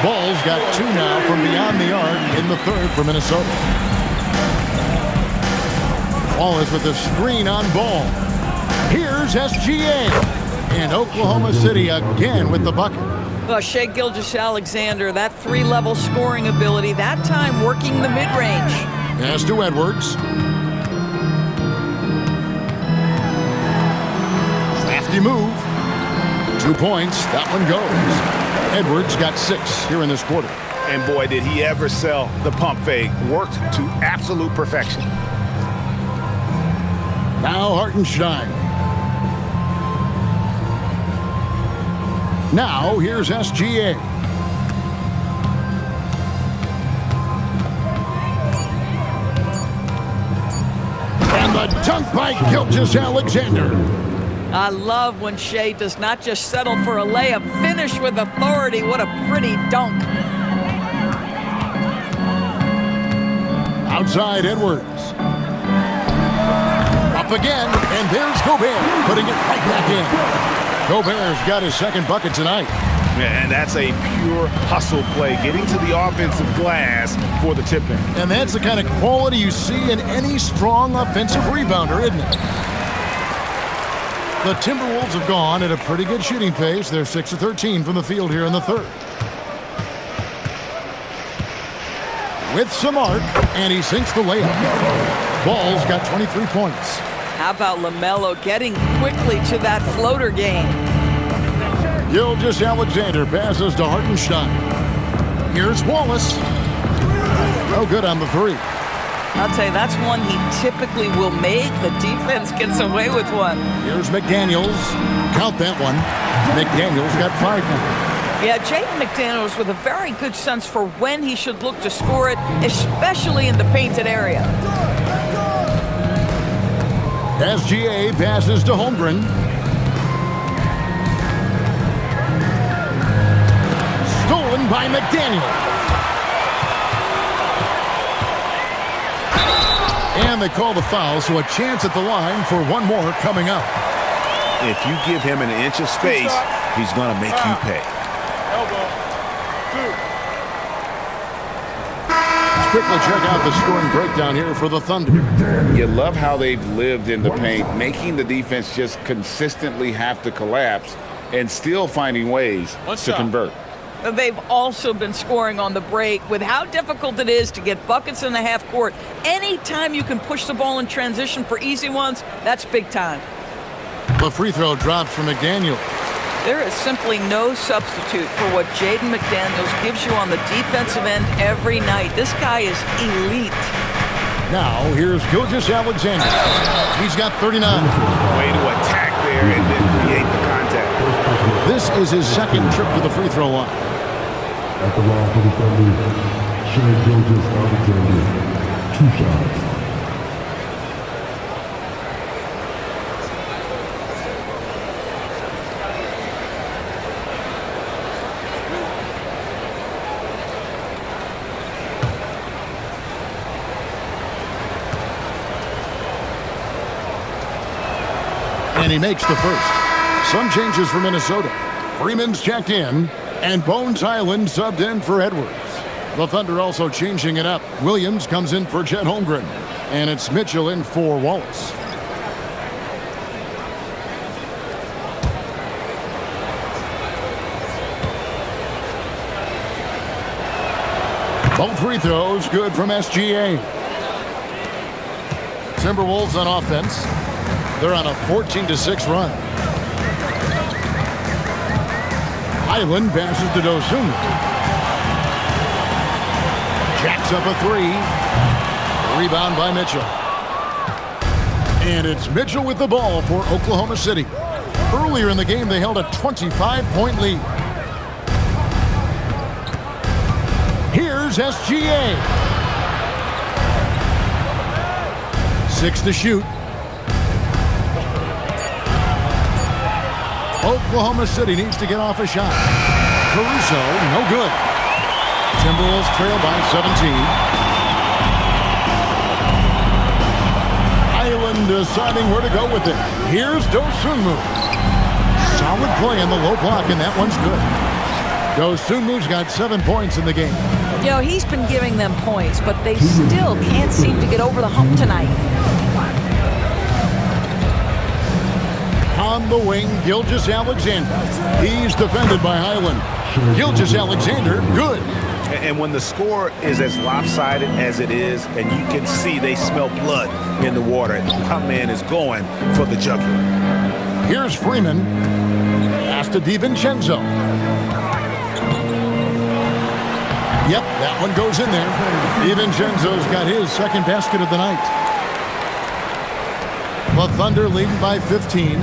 [SPEAKER 1] Ball's got 2 now from beyond the arc in the third for Minnesota. Wallace with a screen on Ball. Here's SGA. And Oklahoma City again with the bucket.
[SPEAKER 2] Well, Shai Gilgeous-Alexander, that 3-level scoring ability, that time working the mid-range.
[SPEAKER 1] Pass to Edwards. Crafty move. 2 points. That one goes. Edwards got 6 here in this quarter.
[SPEAKER 3] And boy, did he ever sell the pump fake. Worked to absolute perfection.
[SPEAKER 1] Now Hartenstein. Now here's SGA. And the dunk by Gilgeous-Alexander.
[SPEAKER 2] I love when Shai does not just settle for a layup, finish with authority. What a pretty dunk.
[SPEAKER 1] Outside Edwards. Up again, and there's Gobert, putting it right back in. Gobert's got his second bucket tonight.
[SPEAKER 3] And that's a pure hustle play, getting to the offensive glass for the tip-in.
[SPEAKER 1] And that's the kind of quality you see in any strong offensive rebounder, isn't it? The Timberwolves have gone at a pretty good shooting pace. They're 6 of 13 from the field here in the third. With some arc, and he sinks the layup. Ball's got 23 points.
[SPEAKER 2] How about LaMelo getting quickly to that floater game?
[SPEAKER 1] Gilgeous-Alexander passes to Hartenstein. Here's Wallace. No good on the three.
[SPEAKER 2] I'll tell you, that's one he typically will make. The defense gets away with one.
[SPEAKER 1] Here's McDaniels. Count that one. McDaniels got 5 now.
[SPEAKER 2] Yeah, Jaden McDaniels with a very good sense for when he should look to score it, especially in the painted area.
[SPEAKER 1] SGA passes to Holmgren. Stolen by McDaniel. And they call the foul, so a chance at the line for one more coming up.
[SPEAKER 3] If you give him an inch of space, he's going to make you pay.
[SPEAKER 1] Let's quickly check out the scoring breakdown here for the Thunder.
[SPEAKER 3] You love how they've lived in the paint, making the defense just consistently have to collapse and still finding ways to convert.
[SPEAKER 2] They've also been scoring on the break. With how difficult it is to get buckets in the half court, anytime you can push the ball in transition for easy ones, that's big time.
[SPEAKER 1] The free throw drops for McDaniel.
[SPEAKER 2] There is simply no substitute for what Jaden McDaniels gives you on the defensive end every night. This guy is elite.
[SPEAKER 1] Now, here's Gilgeous-Alexander. He's got 39.
[SPEAKER 3] Way to attack there and then create the contact.
[SPEAKER 1] This is his second trip to the free throw line.
[SPEAKER 5] At the line for the Thunder, Shai Gilgeous-Alexander, 2 shots.
[SPEAKER 1] And he makes the first. Some changes for Minnesota. Freeman's checked in, and Bones Highland subbed in for Edwards. The Thunder also changing it up. Williams comes in for Chet Holmgren, and it's Mitchell in for Wallace. Both free throws good from SGA. Timberwolves on offense. They're on a 14-6 run. Highland passes to Dosunmu. Jacks up a three. Rebound by Mitchell. And it's Mitchell with the ball for Oklahoma City. Earlier in the game, they held a 25-point lead. Here's SGA. 6 to shoot. Oklahoma City needs to get off a shot. Caruso, no good. Timberwolves trail by 17. Highland deciding where to go with it. Here's Dosunmu. Solid play in the low block, and that one's good. Dosunmu's got 7 points in the game.
[SPEAKER 2] You know, he's been giving them points, but they still can't seem to get over the hump tonight.
[SPEAKER 1] On the wing, Gilgeous-Alexander. He's defended by Highland. Gilgeous-Alexander, good.
[SPEAKER 3] And when the score is as lopsided as it is, and you can see they smell blood in the water, my man is going for the jugular.
[SPEAKER 1] Here's Freeman. Pass to DiVincenzo. Yep, that one goes in there. DiVincenzo's got his second basket of the night. The Thunder leading by 15.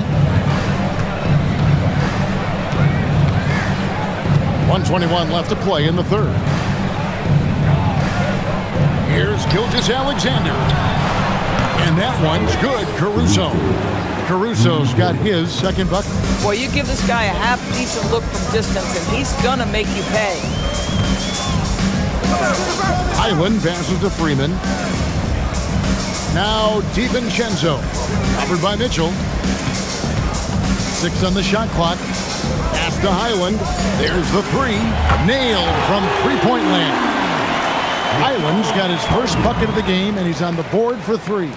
[SPEAKER 1] 1:21 left to play in the third. Here's Gilgeous-Alexander. And that one's good. Caruso's got his second bucket.
[SPEAKER 2] Boy, you give this guy a half-decent look from distance, and he's gonna make you pay.
[SPEAKER 1] Highland passes to Freeman. Now DiVincenzo. Covered by Mitchell. 6 on the shot clock. Pass to Highland. There's the three. Nailed from three-point land. Highland's got his first bucket of the game, and he's on the board for 3.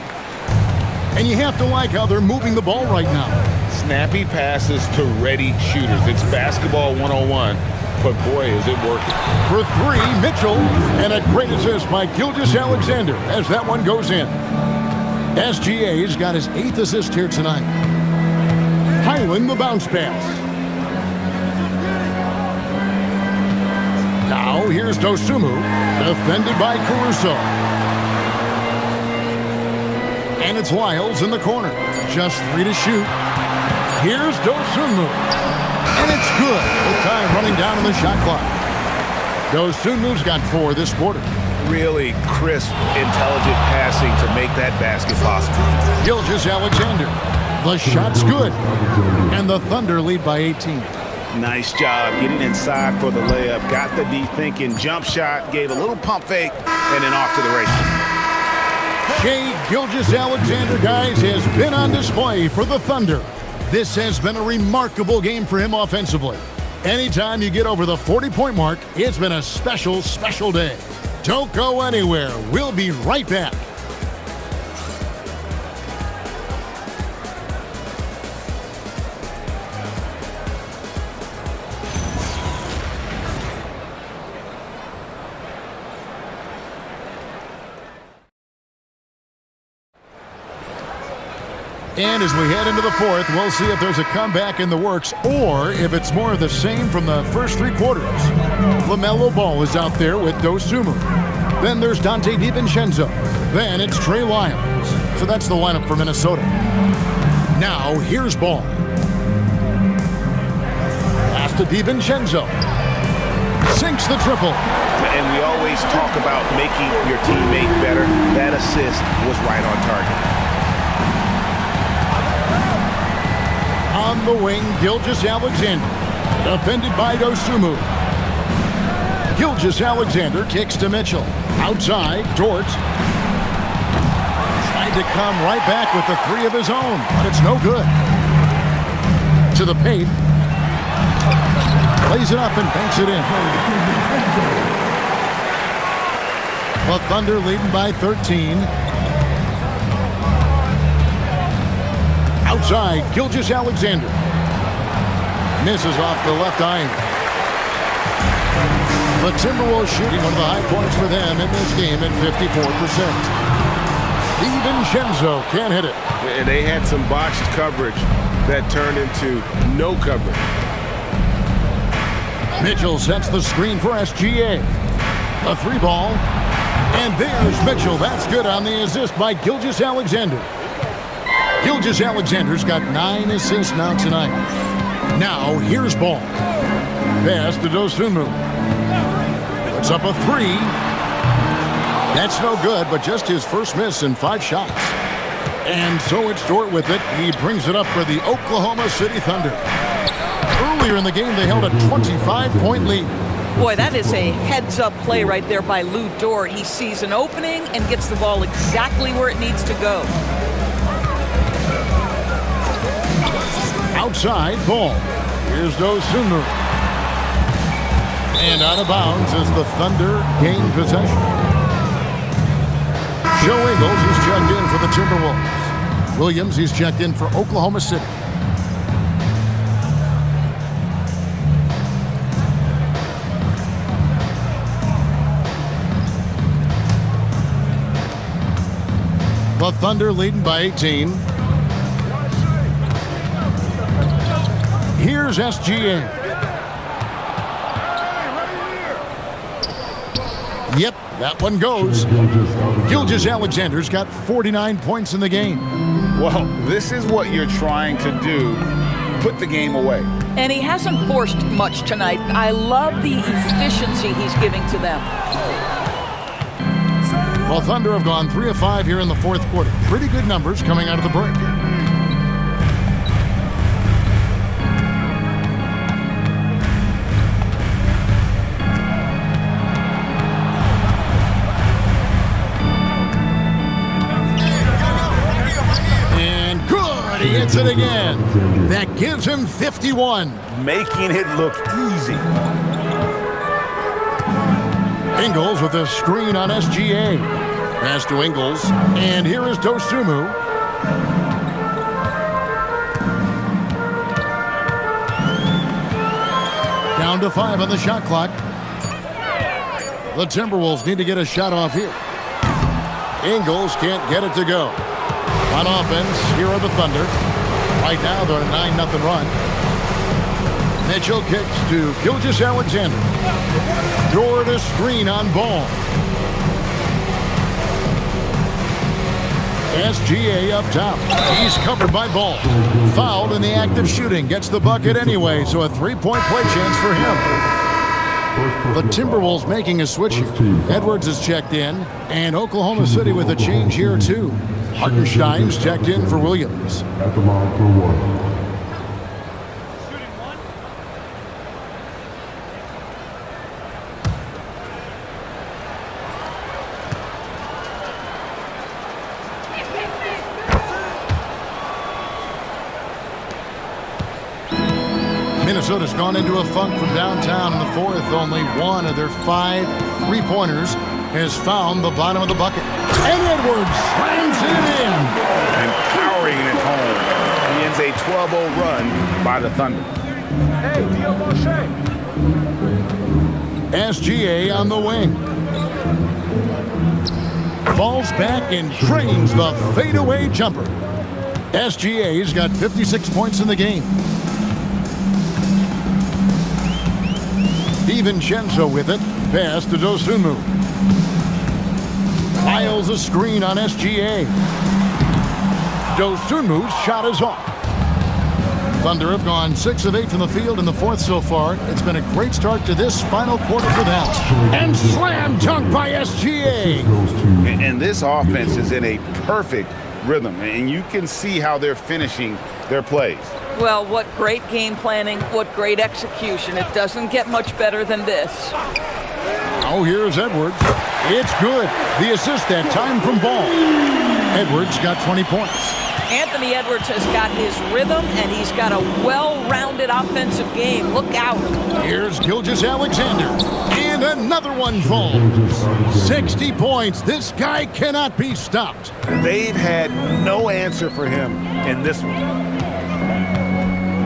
[SPEAKER 1] And you have to like how they're moving the ball right now.
[SPEAKER 3] Snappy passes to ready shooters. It's basketball 101, but boy, is it working.
[SPEAKER 1] For 3, Mitchell, and a great assist by Gilgeous-Alexander as that one goes in. SGA's got his 8th assist here tonight. Highland, the bounce pass. Now here's Dosunmu, defended by Caruso. And it's Lyles in the corner. Just 3 to shoot. Here's Dosunmu. And it's good. With time running down on the shot clock. Dosunmu's got 4 this quarter.
[SPEAKER 3] Really crisp, intelligent passing to make that basket possible.
[SPEAKER 1] Gilgeous-Alexander. The shot's good. And the Thunder lead by 18.
[SPEAKER 3] Nice job getting inside for the layup. Got the D thinking. Jump shot. Gave a little pump fake. And then off to the races.
[SPEAKER 1] Shai Gilgeous-Alexander, guys, has been on display for the Thunder. This has been a remarkable game for him offensively. Anytime you get over the 40-point mark, it's been a special, special day. Don't go anywhere. We'll be right back. And as we head into the fourth, we'll see if there's a comeback in the works or if it's more of the same from the first 3 quarters. LaMelo Ball is out there with Dosunmu. Then there's Donte DiVincenzo. Then it's Trey Lyles. So that's the lineup for Minnesota. Now here's Ball. Pass to DiVincenzo. Sinks the triple.
[SPEAKER 3] And we always talk about making your teammate better. That assist was right on target.
[SPEAKER 1] On the wing, Gilgeous-Alexander. Defended by Dosunmu. Gilgeous-Alexander kicks to Mitchell. Outside, Dort. Tried to come right back with the 3 of his own, but it's no good. To the paint. Plays it up and banks it in. The Thunder leading by 13. Outside, Gilgeous-Alexander. Misses off the left eye. The Timberwolves shooting one of the high points for them in this game at 54%. DiVincenzo can't hit it.
[SPEAKER 3] And they had some botched coverage that turned into no coverage.
[SPEAKER 1] Mitchell sets the screen for SGA. A three ball. And there's Mitchell. That's good on the assist by Gilgeous-Alexander. Gilgeous-Alexander's got 9 assists now tonight. Now here's Ball. Pass to Dosunmu. Puts up a three. That's no good, but just his first miss in 5 shots. And so it's Dort with it. He brings it up for the Oklahoma City Thunder. Earlier in the game, they held a 25-point lead.
[SPEAKER 2] Boy, that is a heads-up play right there by Lou Dort. He sees an opening and gets the ball exactly where it needs to go.
[SPEAKER 1] Outside, Ball. Here's Dosunmu. And out of bounds as the Thunder gain possession. Joe Ingles, he's checked in for the Timberwolves. Williams, he's checked in for Oklahoma City. The Thunder leading by 18. Here's SGA. Yep, that one goes. Gilgeous-Alexander's got 49 points in the game.
[SPEAKER 3] Well, this is what you're trying to do. Put the game away.
[SPEAKER 2] And he hasn't forced much tonight. I love the efficiency he's giving to them.
[SPEAKER 1] Well, Thunder have gone 3 of 5 here in the fourth quarter. Pretty good numbers coming out of the break. He hits it again. That gives him 51.
[SPEAKER 3] Making it look easy.
[SPEAKER 1] Ingles with a screen on SGA. Pass to Ingles. And here is Dosunmu. Down to 5 on the shot clock. The Timberwolves need to get a shot off here. Ingles can't get it to go. On offense, here are the Thunder. Right now, they're on a 9-0 run. Mitchell kicks to Gilgeous-Alexander. Dort a screen on Ball. SGA up top. He's covered by Ball. Fouled in the act of shooting. Gets the bucket anyway, so a 3-point play chance for him. The Timberwolves making a switch here. Edwards is checked in, and Oklahoma City with a change here too. Hartenstein's checked in for Williams.
[SPEAKER 5] At the line for 1.
[SPEAKER 1] Minnesota's gone into a funk from downtown in the fourth. Only one of their 5 3-pointers has found the bottom of the bucket. And Edwards slams it in.
[SPEAKER 3] And powering it home. He ends a 12-0 run by the Thunder.
[SPEAKER 5] Hey, Dio Moshe.
[SPEAKER 1] SGA on the wing. Falls back and drains the fadeaway jumper. SGA's got 56 points in the game. DiVincenzo with it. Pass to Dosunmu. Piles a screen on SGA. Dosunmu's shot is off. Thunder have gone 6 of 8 from the field in the fourth so far. It's been a great start to this final quarter for them. And slam dunk by SGA.
[SPEAKER 3] And this offense is in a perfect rhythm, and you can see how they're finishing their plays.
[SPEAKER 2] Well, what great game planning, what great execution. It doesn't get much better than this.
[SPEAKER 1] Oh, here's Edwards. It's good. The assist that time from Ball. Edwards got 20 points.
[SPEAKER 2] Anthony Edwards has got his rhythm, and he's got a well-rounded offensive game. Look out.
[SPEAKER 1] Here's Gilgeous-Alexander. And another one falls. 60 points. This guy cannot be stopped.
[SPEAKER 3] They've had no answer for him in this one.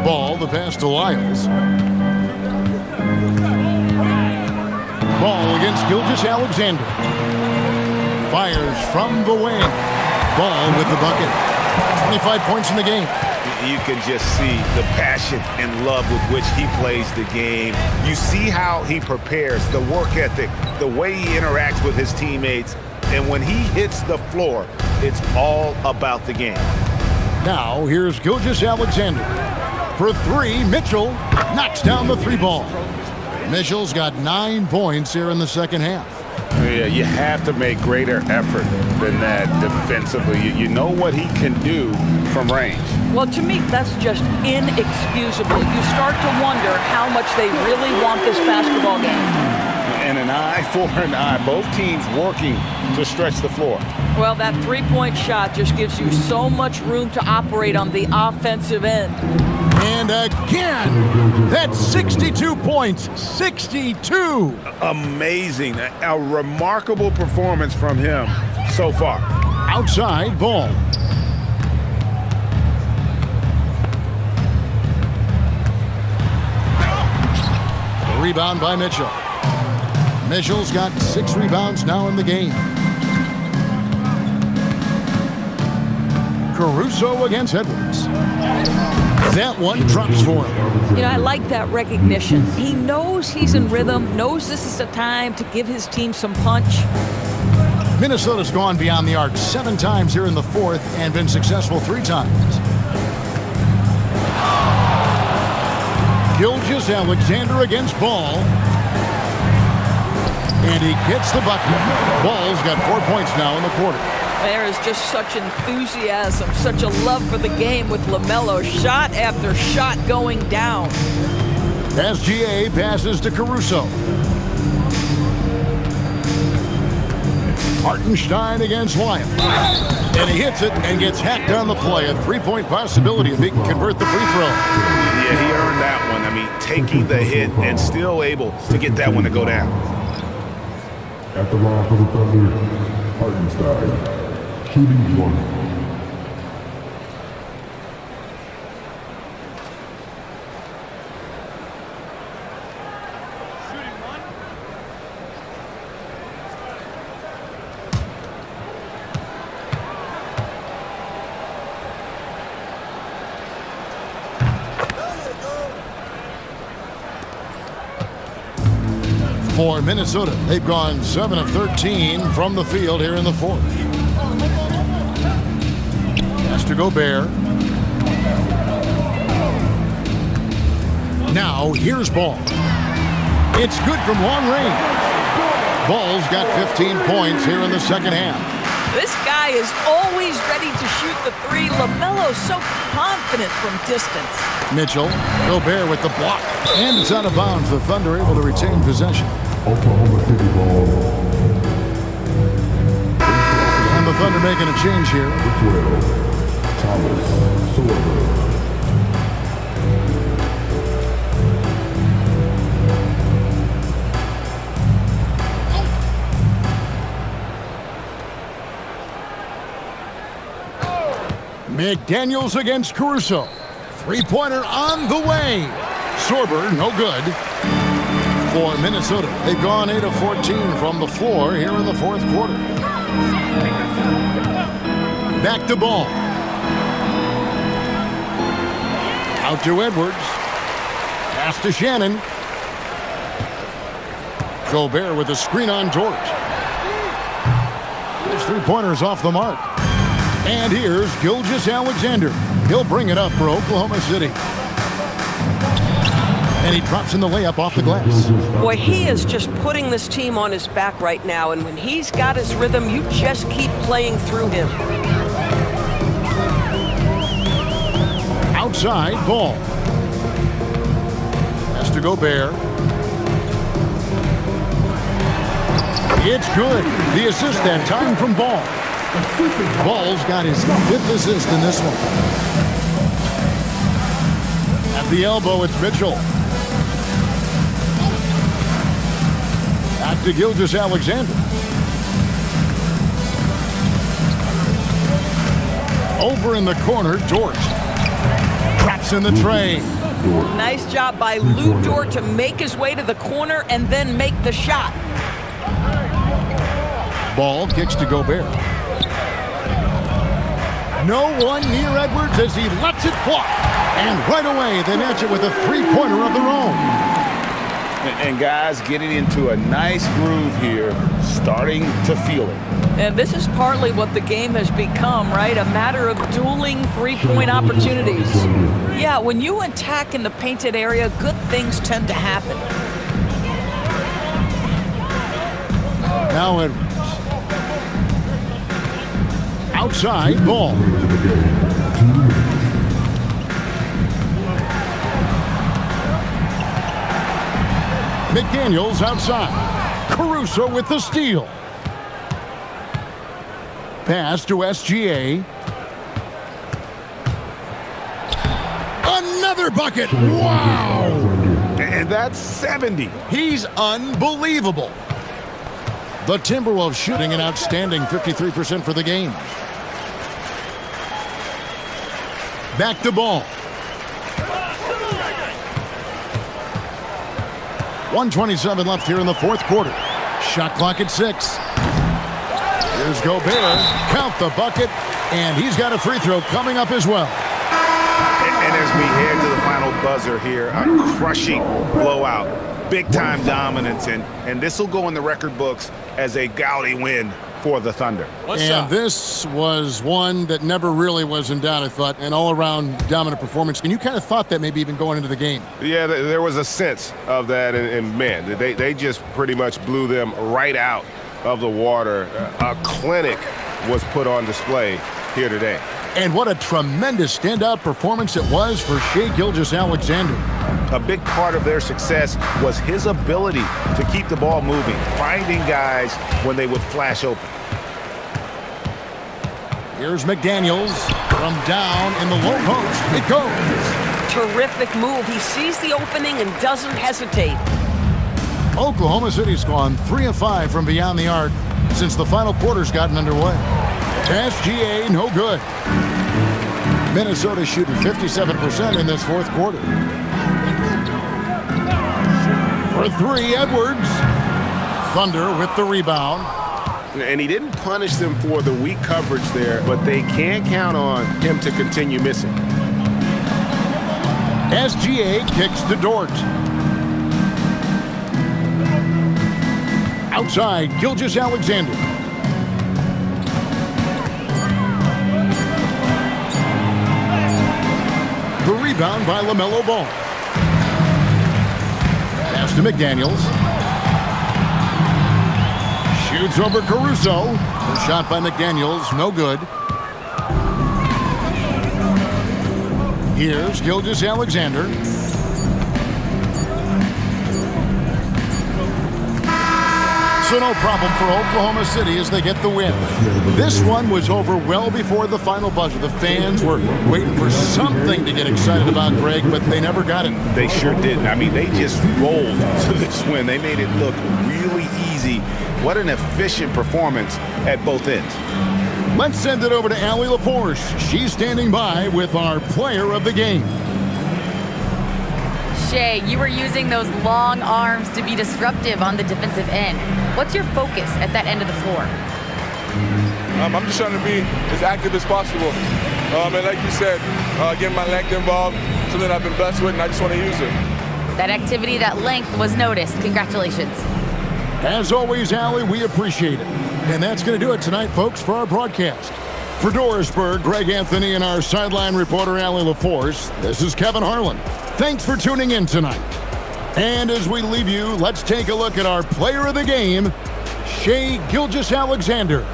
[SPEAKER 1] Ball, the pass to Lyles. Ball against Gilgeous Alexander. Fires from the wing. Ball with the bucket. 25 points in the game.
[SPEAKER 3] You can just see the passion and love with which he plays the game. You see how he prepares, the work ethic, the way he interacts with his teammates. And when he hits the floor, it's all about the game.
[SPEAKER 1] Now, here's Gilgeous Alexander. For three, Mitchell knocks down the three ball. Mitchell's got 9 points here in the second half.
[SPEAKER 3] Yeah, you have to make greater effort than that defensively. You know what he can do from range.
[SPEAKER 2] Well, to me, that's just inexcusable. You start to wonder how much they really want this basketball game.
[SPEAKER 3] And an eye for an eye. Both teams working to stretch the floor.
[SPEAKER 2] Well, that three-point shot just gives you so much room to operate on the offensive end.
[SPEAKER 1] And again, that's 62 points. 62.
[SPEAKER 3] Amazing. A remarkable performance from him so far.
[SPEAKER 1] Outside ball. The rebound by Mitchell. Mitchell's got 6 rebounds now in the game. Caruso against Edwards. That one drops for him.
[SPEAKER 2] You know, I like that recognition. He knows he's in rhythm, knows this is the time to give his team some punch.
[SPEAKER 1] Minnesota's gone beyond the arc 7 times here in the fourth and been successful 3 times. Gilgeous Alexander against Ball. And he gets the bucket. Ball's got 4 points now in the quarter.
[SPEAKER 2] There is just such enthusiasm, such a love for the game with LaMelo. Shot after shot going down.
[SPEAKER 1] SGA passes to Caruso. Hartenstein against Wyatt. And he hits it and gets hacked on the play. A 3-point possibility if he can convert the free throw.
[SPEAKER 3] Yeah, he earned that one. I mean, taking the hit and still able to get that one to go down.
[SPEAKER 5] At the line for the Thunder, Hartenstein. Shooting 1.
[SPEAKER 1] For Minnesota, they've gone 7 of 13 from the field here in the fourth. Has to Gobert. Now here's Ball. It's good from long range. Ball's got 15 points here in the second half.
[SPEAKER 2] This guy is always ready to shoot the three. LaMelo's so confident from distance.
[SPEAKER 1] Mitchell, Gobert with the block. And it's out of bounds. The Thunder able to retain possession.
[SPEAKER 5] Oklahoma City ball.
[SPEAKER 1] And the Thunder making a change here.
[SPEAKER 5] 12. Thomas Sorber.
[SPEAKER 1] McDaniels against Caruso. Three-pointer on the way. Sorber, no good. For Minnesota, they've gone 8 of 14 from the floor here in the fourth quarter. Back to Ball. Out to Edwards. Pass to Shannon. Gobert with a screen on Dort. His three-pointer's off the mark. And here's Gilgeous Alexander. He'll bring it up for Oklahoma City. And he drops in the layup off the glass.
[SPEAKER 6] Boy, he is just putting this team on his back right now. And when he's got his rhythm, you just keep playing through him.
[SPEAKER 1] Outside, Ball. Has to Gobert. It's good. The assist that time from Ball. Ball's got his 5th assist in this one. At the elbow, it's Mitchell. Back to Gilgeous Alexander. Over in the corner, Dort. Drops in the tray.
[SPEAKER 2] Nice job by Lou Dort to make his way to the corner and then make the shot.
[SPEAKER 1] Ball kicks to Gobert. No one near Edwards as he lets it fly. And right away, they match it with a three-pointer of their own.
[SPEAKER 3] And guys getting into a nice groove here, starting to feel it.
[SPEAKER 2] And this is partly what the game has become, right? A matter of dueling three-point opportunities. Yeah, when you attack in the painted area, good things tend to happen.
[SPEAKER 1] Now Edwards. Outside ball. McDaniels outside. Caruso with the steal. Pass to SGA. Another bucket. Wow.
[SPEAKER 3] And that's 70.
[SPEAKER 1] He's unbelievable. The Timberwolves shooting an outstanding 53% for the game. Back to ball. 1:27 left here in the fourth quarter. Shot clock at 6. Here's Gobert. Count the bucket. And he's got a free throw coming up as well.
[SPEAKER 3] And as we head to the final buzzer here, a crushing blowout. Big-time dominance. And this will go in the record books as a gaudy win for the Thunder.
[SPEAKER 1] And this was one that never really was in doubt, I thought, an all-around dominant performance. And you kind of thought that maybe even going into the game.
[SPEAKER 7] Yeah, there was a sense of that, and man, they just pretty much blew them right out of the water. A clinic was put on display here today.
[SPEAKER 1] And what a tremendous standout performance it was for Shai Gilgeous-Alexander.
[SPEAKER 3] A big part of their success was his ability to keep the ball moving, finding guys when they would flash open.
[SPEAKER 1] Here's McDaniels from down in the low post. It goes.
[SPEAKER 6] Terrific move. He sees the opening and doesn't hesitate.
[SPEAKER 1] Oklahoma City's gone 3 of 5 from beyond the arc since the final quarter's gotten underway. SGA, no good. Minnesota shooting 57% in this fourth quarter. For 3, Edwards. Thunder with the rebound.
[SPEAKER 7] And he didn't punish them for the weak coverage there, but they can't count on him to continue missing.
[SPEAKER 1] SGA kicks to Dort. Outside, Gilgeous-Alexander. The rebound by LaMelo Ball. Pass to McDaniels. Shoots over Caruso. The shot by McDaniels, no good. Here's Gilgeous-Alexander. So no problem for Oklahoma City as they get the win. This one was over well before the final buzzer. The fans were waiting for something to get excited about, Greg, but they never got it.
[SPEAKER 3] They sure didn't. I mean, they just rolled to this win. They made it look really easy. What an efficient performance at both ends.
[SPEAKER 1] Let's send it over to Allie LaForce. She's standing by with our player of the game.
[SPEAKER 4] Shai, you were using those long arms to be disruptive on the defensive end. What's your focus at that end of the floor?
[SPEAKER 8] I'm just trying to be as active as possible. And like you said, getting my length involved, something I've been blessed with, and I just want to use it.
[SPEAKER 4] That activity, that length was noticed. Congratulations.
[SPEAKER 1] As always, Allie, we appreciate it. And that's going to do it tonight, folks, for our broadcast. For Dorisburg, Greg Anthony, and our sideline reporter, Allie LaForce, this is Kevin Harlan. Thanks for tuning in tonight. And as we leave you, let's take a look at our player of the game, Shai Gilgeous-Alexander.